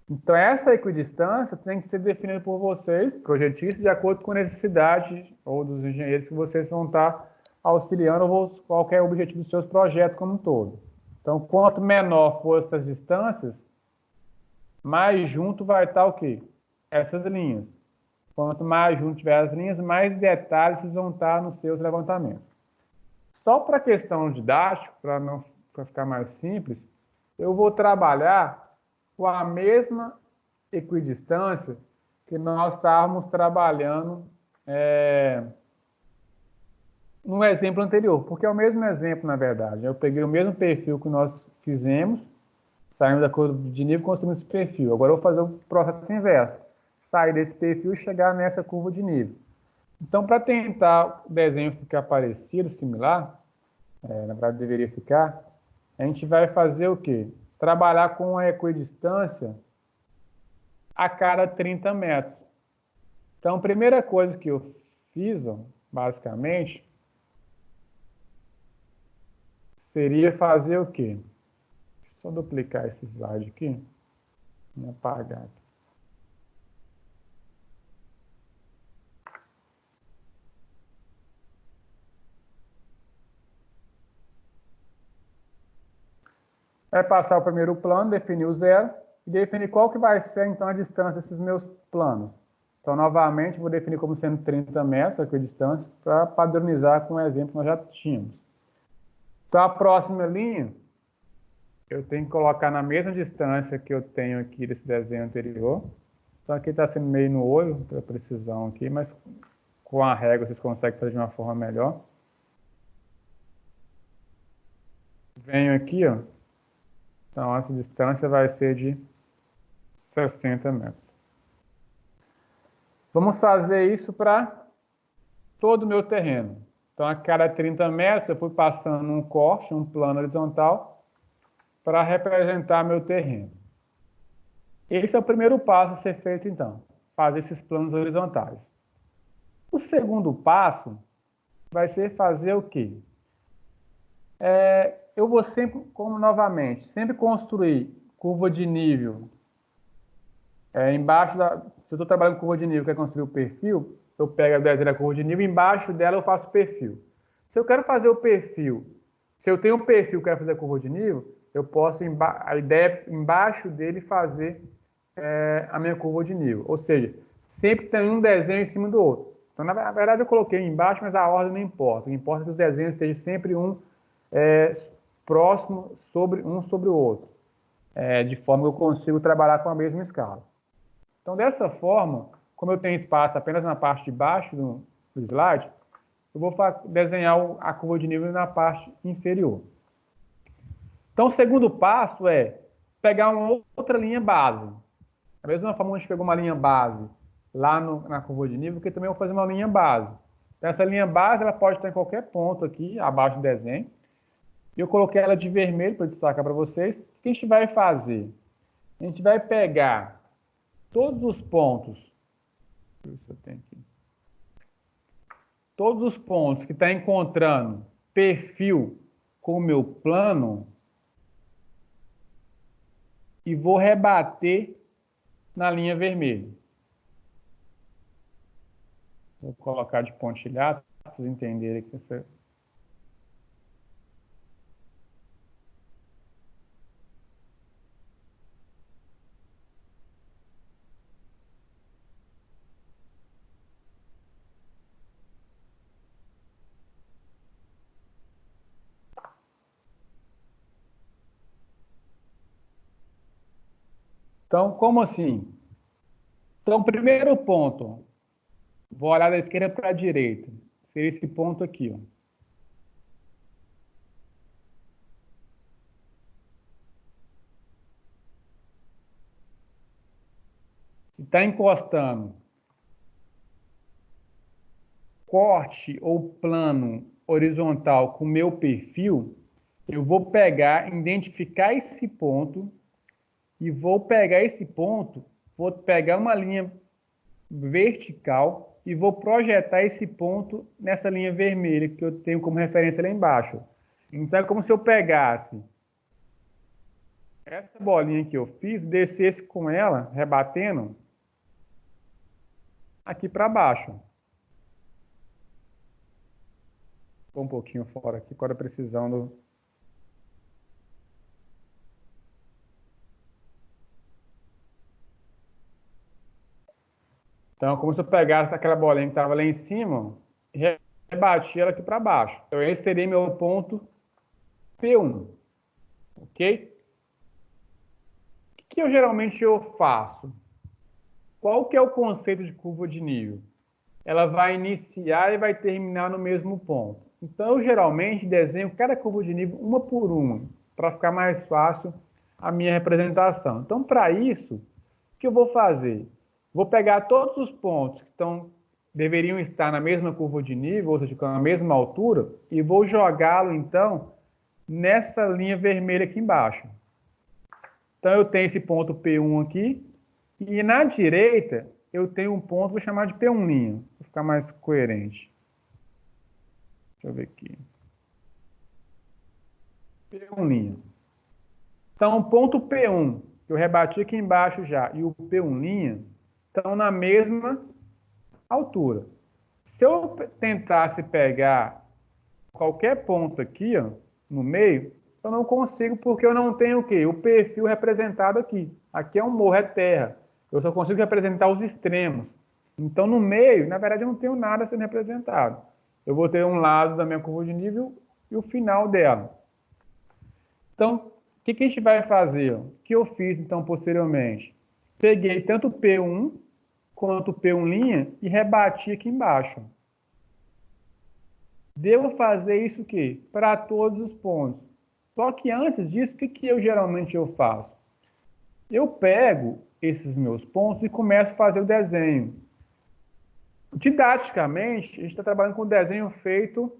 Então, essa equidistância tem que ser definida por vocês, projetistas, de acordo com a necessidade ou dos engenheiros que vocês vão estar auxiliando ou qualquer objetivo dos seus projetos como um todo. Então, quanto menor for essas distâncias, mais junto vai estar o quê? Essas linhas. Quanto mais junto tiver as linhas, mais detalhes vocês vão estar nos seus levantamentos. Só para a questão didática, para ficar mais simples, eu vou trabalhar com a mesma equidistância que nós estávamos trabalhando no exemplo anterior, porque é o mesmo exemplo, na verdade. Eu peguei o mesmo perfil que nós fizemos, saímos da curva de nível e construímos esse perfil. Agora eu vou fazer o processo inverso, sair desse perfil e chegar nessa curva de nível. Então, para tentar o desenho ficar parecido, similar, na verdade deveria ficar, a gente vai fazer o quê? Trabalhar com a equidistância a cada 30 metros. Então, a primeira coisa que eu fiz, basicamente, seria fazer o quê? Deixa eu só duplicar esse slide aqui e apagar aqui. Vai passar o primeiro plano, definir o zero e definir qual que vai ser, então, a distância desses meus planos. Então, novamente, vou definir como sendo 30 metros a equidistância para padronizar com o exemplo que nós já tínhamos. Então, a próxima linha, eu tenho que colocar na mesma distância que eu tenho aqui desse desenho anterior. Então, aqui está sendo meio no olho, para precisão aqui, mas com a régua vocês conseguem fazer de uma forma melhor. Venho aqui, ó. Então, essa distância vai ser de 60 metros. Vamos fazer isso para todo o meu terreno. Então, a cada 30 metros, eu fui passando um corte, um plano horizontal, para representar meu terreno. Esse é o primeiro passo a ser feito, então, fazer esses planos horizontais. O segundo passo vai ser fazer o quê? Eu vou sempre, como novamente, sempre construir curva de nível embaixo da... Se eu estou trabalhando com curva de nível e quero construir o perfil, eu pego a desenho da curva de nível, embaixo dela eu faço o perfil. Se eu quero fazer o perfil, se eu tenho um perfil e quero fazer a curva de nível, eu posso, a ideia é embaixo dele fazer a minha curva de nível. Ou seja, sempre tem um desenho em cima do outro. Então, na verdade, eu coloquei embaixo, mas a ordem não importa. O que importa é que os desenhos estejam sempre próximo um sobre o outro, de forma que eu consigo trabalhar com a mesma escala. Então, dessa forma, como eu tenho espaço apenas na parte de baixo do slide, eu vou desenhar a curva de nível na parte inferior. Então, o segundo passo é pegar uma outra linha base. Da mesma forma que a gente pegou uma linha base lá na curva de nível, que também eu vou fazer uma linha base. Então, essa linha base ela pode estar em qualquer ponto aqui, abaixo do desenho. Eu coloquei ela de vermelho para destacar para vocês. O que a gente vai fazer? A gente vai pegar todos os pontos. Deixa eu ver se eu tenho aqui. Todos os pontos que está encontrando perfil com o meu plano e vou rebater na linha vermelha. Vou colocar de pontilhado para vocês entenderem que essa... Então, como assim? Então, primeiro ponto, vou olhar da esquerda para a direita. Seria esse ponto aqui, ó. Está encostando corte ou plano horizontal com o meu perfil, eu vou pegar, identificar esse ponto e vou pegar esse ponto, vou pegar uma linha vertical e vou projetar esse ponto nessa linha vermelha que eu tenho como referência lá embaixo. Então, é como se eu pegasse essa bolinha que eu fiz, descesse com ela, rebatendo, aqui para baixo. Vou um pouquinho fora aqui, agora precisando. Então, como se eu pegasse aquela bolinha que estava lá em cima e rebati ela aqui para baixo. Então, esse seria meu ponto P1. Ok? O que eu geralmente faço? Qual que é o conceito de curva de nível? Ela vai iniciar e vai terminar no mesmo ponto. Então, eu geralmente desenho cada curva de nível uma por uma, para ficar mais fácil a minha representação. Então, para isso, o que eu vou fazer? Vou pegar todos os pontos que deveriam estar na mesma curva de nível, ou seja, com a mesma altura, e vou jogá-lo, então, nessa linha vermelha aqui embaixo. Então, eu tenho esse ponto P1 aqui, e na direita, eu tenho um ponto, vou chamar de P1', para ficar mais coerente. Deixa eu ver aqui. P1'. Então, o ponto P1, que eu rebati aqui embaixo já, e o P1' estão na mesma altura. Se eu tentasse pegar qualquer ponto aqui, ó, no meio, eu não consigo porque eu não tenho o quê? O perfil representado aqui. Aqui é um morro, é terra. Eu só consigo representar os extremos. Então, no meio, na verdade, eu não tenho nada sendo representado. Eu vou ter um lado da minha curva de nível e o final dela. Então, o que a gente vai fazer? O que eu fiz, então, posteriormente? Peguei tanto o P1 quanto o P1' e rebati aqui embaixo. Devo fazer isso o quê? Para todos os pontos. Só que antes disso, o que eu geralmente faço? Eu pego esses meus pontos e começo a fazer o desenho. Didaticamente, a gente está trabalhando com desenho feito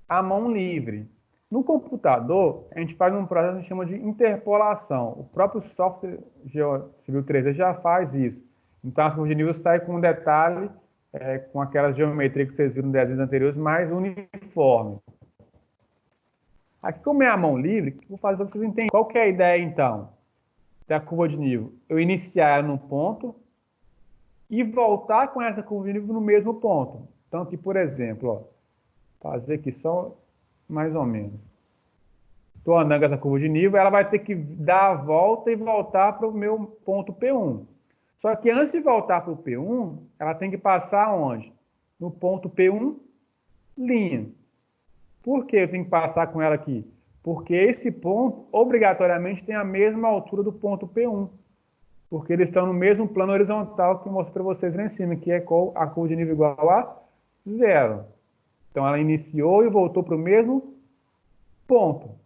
à mão livre. No computador, a gente faz um processo que a gente chama de interpolação. O próprio software Civil 3D já faz isso. Então, as curvas de nível saem com um detalhe, com aquelas geometrias que vocês viram nos desenhos anteriores, mais uniforme. Aqui, como é a mão livre, o que eu vou fazer para vocês entenderem. Qual que é a ideia, então, da curva de nível? Eu iniciar num ponto e voltar com essa curva de nível no mesmo ponto. Então, aqui, por exemplo, ó, fazer aqui só mais ou menos. Estou andando com essa curva de nível, ela vai ter que dar a volta e voltar para o meu ponto P1. Só que antes de voltar para o P1, ela tem que passar onde? No ponto P1'. Por que eu tenho que passar com ela aqui? Porque esse ponto, obrigatoriamente, tem a mesma altura do ponto P1. Porque eles estão no mesmo plano horizontal que eu mostrei para vocês lá em cima, que é a curva de nível igual a 0. Então, ela iniciou e voltou para o mesmo ponto.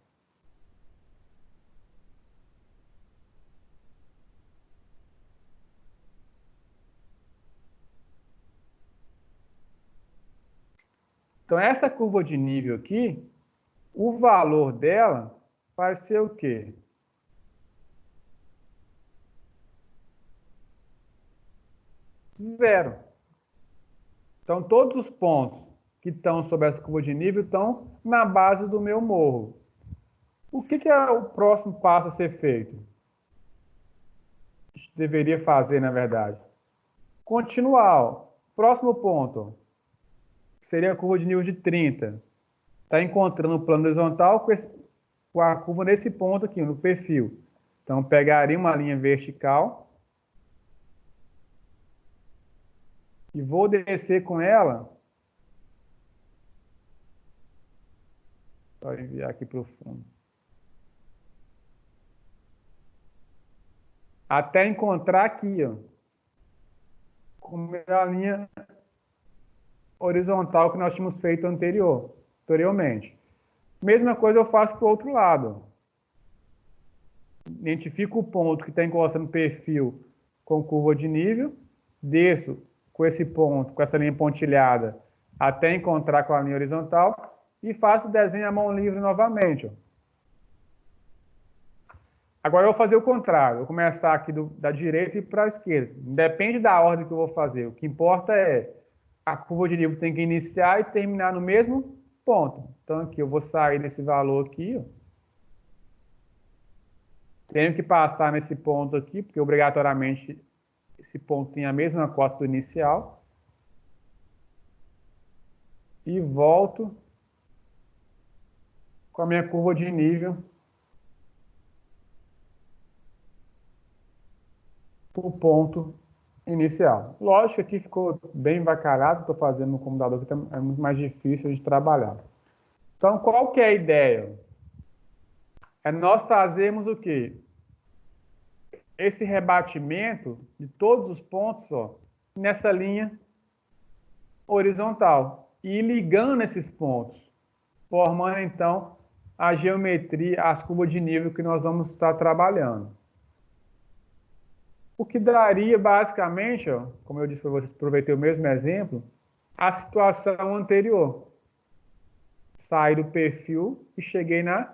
Então, essa curva de nível aqui, o valor dela vai ser o quê? Zero. Então, todos os pontos que estão sobre essa curva de nível estão na base do meu morro. O que é o próximo passo a ser feito? A gente deveria fazer, na verdade. Continuar. Próximo ponto. Seria a curva de nível de 30. Está encontrando o plano horizontal com a curva nesse ponto aqui, no perfil. Então, pegaria uma linha vertical e vou descer com ela. Só enviar aqui para o fundo. Até encontrar aqui, ó, com a linha horizontal que nós tínhamos feito anteriormente. Mesma coisa eu faço para o outro lado. Identifico o ponto que está encostando no perfil com curva de nível, desço com esse ponto, com essa linha pontilhada, até encontrar com a linha horizontal e faço o desenho à mão livre novamente. Ó. Agora eu vou fazer o contrário, eu vou começar aqui da direita e para a esquerda. Depende da ordem que eu vou fazer. O que importa é a curva de nível tem que iniciar e terminar no mesmo ponto. Então aqui eu vou sair desse valor aqui, ó. Tenho que passar nesse ponto aqui, porque obrigatoriamente esse ponto tem a mesma cota do inicial. E volto com a minha curva de nível para o ponto inicial. Lógico que aqui ficou bem vacalhado, estou fazendo no computador que é muito mais difícil de trabalhar. Então, qual que é a ideia? É nós fazermos o quê? Esse rebatimento de todos os pontos, ó, nessa linha horizontal. E ligando esses pontos, formando, então, a geometria, as curvas de nível que nós vamos estar trabalhando. O que daria, basicamente, ó, como eu disse para vocês, aproveitei o mesmo exemplo, a situação anterior. Saí do perfil e cheguei na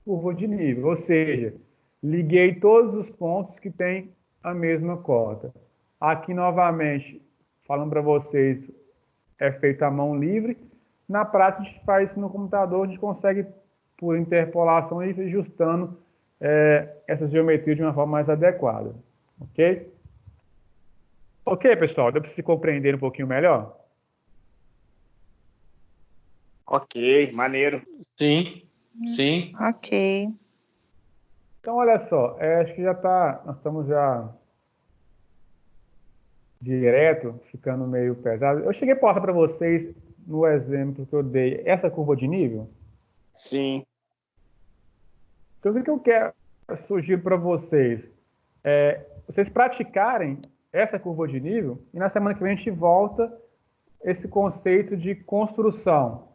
curva de nível, ou seja, liguei todos os pontos que têm a mesma cota. Aqui, novamente, falando para vocês, é feito à mão livre. Na prática, a gente faz isso no computador, a gente consegue, por interpolação, ir ajustando essa geometria de uma forma mais adequada. Ok? Ok, pessoal? Deu para se compreender um pouquinho melhor? Ok, maneiro. Sim, sim. Ok. Então, olha só, acho que já está, nós estamos já direto, ficando meio pesado. Eu cheguei a passar para vocês, no exemplo que eu dei, essa curva de nível. Sim. Então, o que eu quero sugerir para vocês? Vocês praticarem essa curva de nível e na semana que vem a gente volta esse conceito de construção.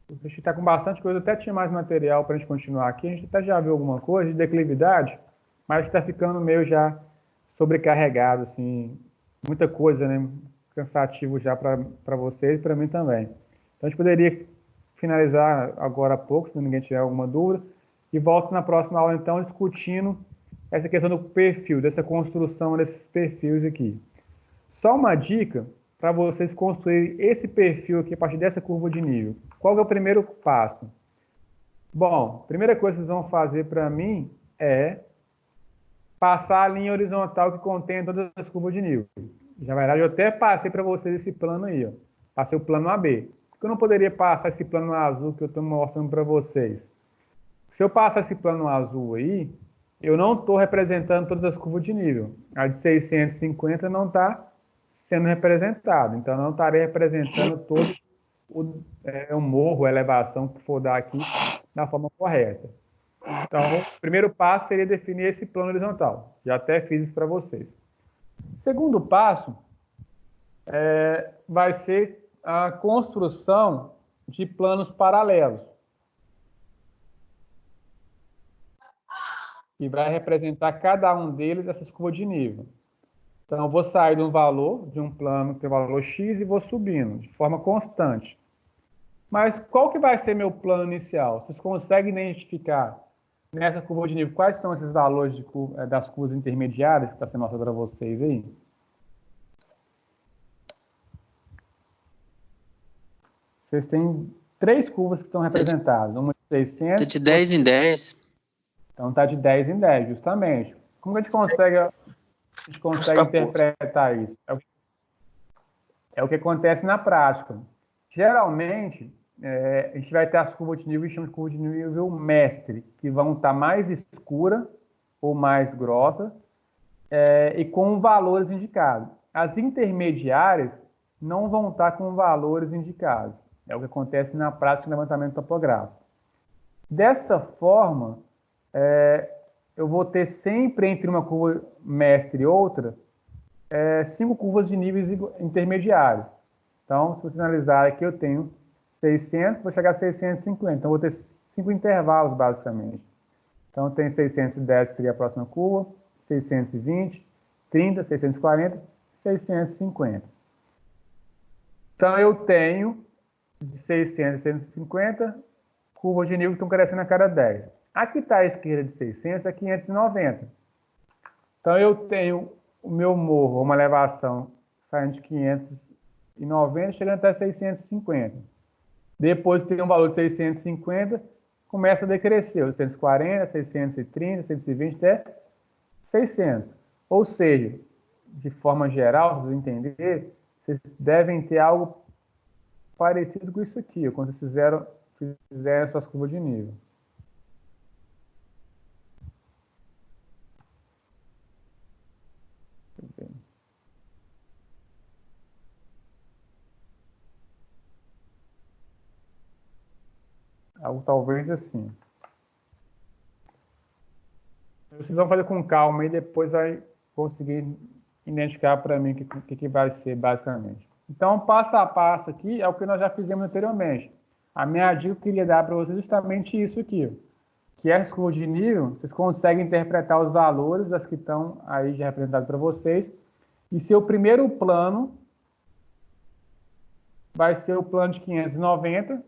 A gente está com bastante coisa, até tinha mais material para a gente continuar aqui, a gente até já viu alguma coisa de declividade, mas está ficando meio já sobrecarregado, assim, muita coisa, né? Cansativo já para vocês e para mim também. Então a gente poderia finalizar agora há pouco, se ninguém tiver alguma dúvida, e volto na próxima aula então discutindo essa questão do perfil, dessa construção desses perfis aqui. Só uma dica para vocês construírem esse perfil aqui a partir dessa curva de nível. Qual é o primeiro passo? Bom, a primeira coisa que vocês vão fazer para mim é passar a linha horizontal que contém todas as curvas de nível. Na verdade, eu até passei para vocês esse plano aí, ó. Passei o plano AB. Por que eu não poderia passar esse plano azul que eu estou mostrando para vocês? Se eu passar esse plano azul aí, eu não estou representando todas as curvas de nível. A de 650 não está sendo representada. Então, eu não estarei representando todo o morro, a elevação que for dar aqui da forma correta. Então, o primeiro passo seria definir esse plano horizontal. Já até fiz isso para vocês. Segundo passo vai ser a construção de planos paralelos, que vai representar cada um deles essas curvas de nível. Então, eu vou sair de um valor, de um plano que tem o valor X, e vou subindo, de forma constante. Mas qual que vai ser meu plano inicial? Vocês conseguem identificar nessa curva de nível quais são esses valores das curvas intermediárias que está sendo mostrado para vocês aí? Vocês têm 3 curvas que estão representadas. Uma de 600... Tá de 10 em 10. Então, está de 10 em 10, justamente. Como que a gente consegue interpretar isso? É o que acontece na prática. Geralmente, a gente vai ter as curvas de nível, chama de curva de nível mestre, que vão estar mais escura ou mais grossa, e com valores indicados. As intermediárias não vão estar com valores indicados. É o que acontece na prática do levantamento topográfico. Dessa forma, eu vou ter sempre entre uma curva mestre e outra 5 curvas de níveis intermediários. Então, se você analisar aqui, eu tenho 600, vou chegar a 650. Então, eu vou ter 5 intervalos, basicamente. Então, tem 610, que seria a próxima curva, 620, 30, 640, 650. Então, eu tenho de 600 a 650 curvas de nível que estão crescendo a cada 10. Aqui está a esquerda de 600 a 590. Então, eu tenho o meu morro, uma elevação saindo de 590, chegando até 650. Depois tem um valor de 650, começa a decrescer, 840, 630, 620 até 600. Ou seja, de forma geral, para vocês entenderem, vocês devem ter algo parecido com isso aqui, quando vocês fizerem suas curvas de nível. Algo talvez assim. Vocês vão fazer com calma e depois vai conseguir identificar para mim o que vai ser basicamente. Então, passo a passo aqui é o que nós já fizemos anteriormente. A minha dica que eu queria dar para vocês é justamente isso aqui. Que essas curvas de nível, vocês conseguem interpretar os valores das que estão aí já representados para vocês. E seu primeiro plano vai ser o plano de 590.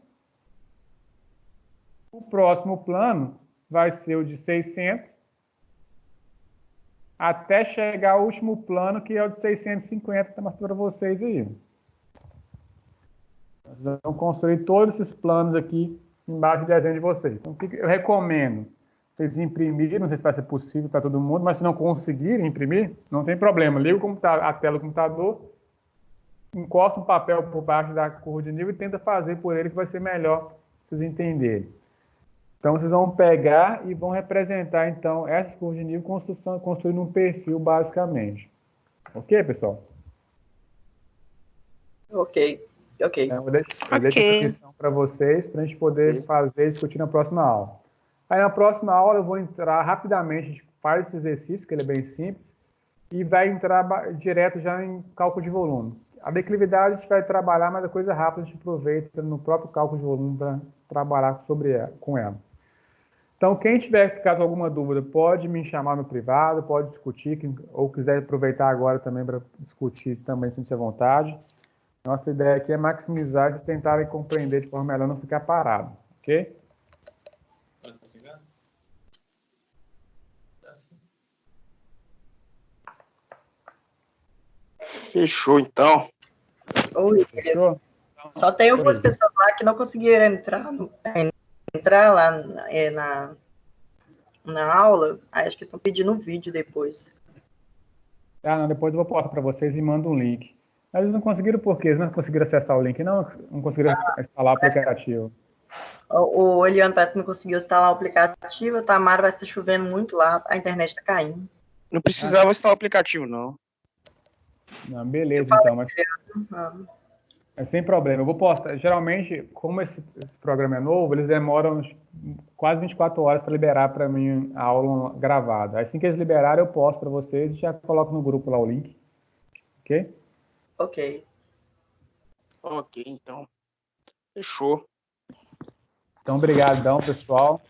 O próximo plano vai ser o de 600, até chegar ao último plano, que é o de 650, que está mostrando para vocês aí. Nós vamos construir todos esses planos aqui embaixo do desenho de vocês. Então, o que eu recomendo? Vocês imprimirem, não sei se vai ser possível para todo mundo, mas se não conseguirem imprimir, não tem problema. Liga a tela do computador, encosta um papel por baixo da curva de nível e tenta fazer por ele, que vai ser melhor para vocês entenderem. Então, vocês vão pegar e vão representar, então, essas curvas de nível construindo um perfil, basicamente. Ok, pessoal? Ok. Eu deixo a descrição para vocês, para a gente poder fazer e discutir na próxima aula. Aí, na próxima aula, eu vou entrar rapidamente, a gente faz esse exercício, que ele é bem simples, e vai entrar direto já em cálculo de volume. A declividade a gente vai trabalhar, mas a coisa rápida a gente aproveita no próprio cálculo de volume para trabalhar com ela. Então, quem tiver ficado com alguma dúvida, pode me chamar no privado, pode discutir, ou quiser aproveitar agora também para discutir, também sinta-se à vontade. Nossa ideia aqui é maximizar e vocês tentarem compreender de forma melhor, não ficar parado, ok? Fechou, então. Oi, Fechou? só tem algumas pessoas lá que não conseguiram entrar lá na aula. Aí acho que estão pedindo um vídeo depois. Não, depois eu vou postar para vocês e mando um link. Mas eles não conseguiram por quê? Eles não conseguiram acessar o link, não conseguiram instalar o aplicativo. O Eliano parece que não conseguiu instalar o aplicativo. A Tamara vai estar chovendo muito lá, a internet está caindo. Não precisava instalar o aplicativo, não. Não, beleza, então. Mas sem problema. Eu vou postar. Geralmente, como esse programa é novo, eles demoram quase 24 horas para liberar para mim a aula gravada. Assim que eles liberarem, eu posto para vocês e já coloco no grupo lá o link. Ok? Ok. Ok, então. Fechou. Então, obrigadão, pessoal.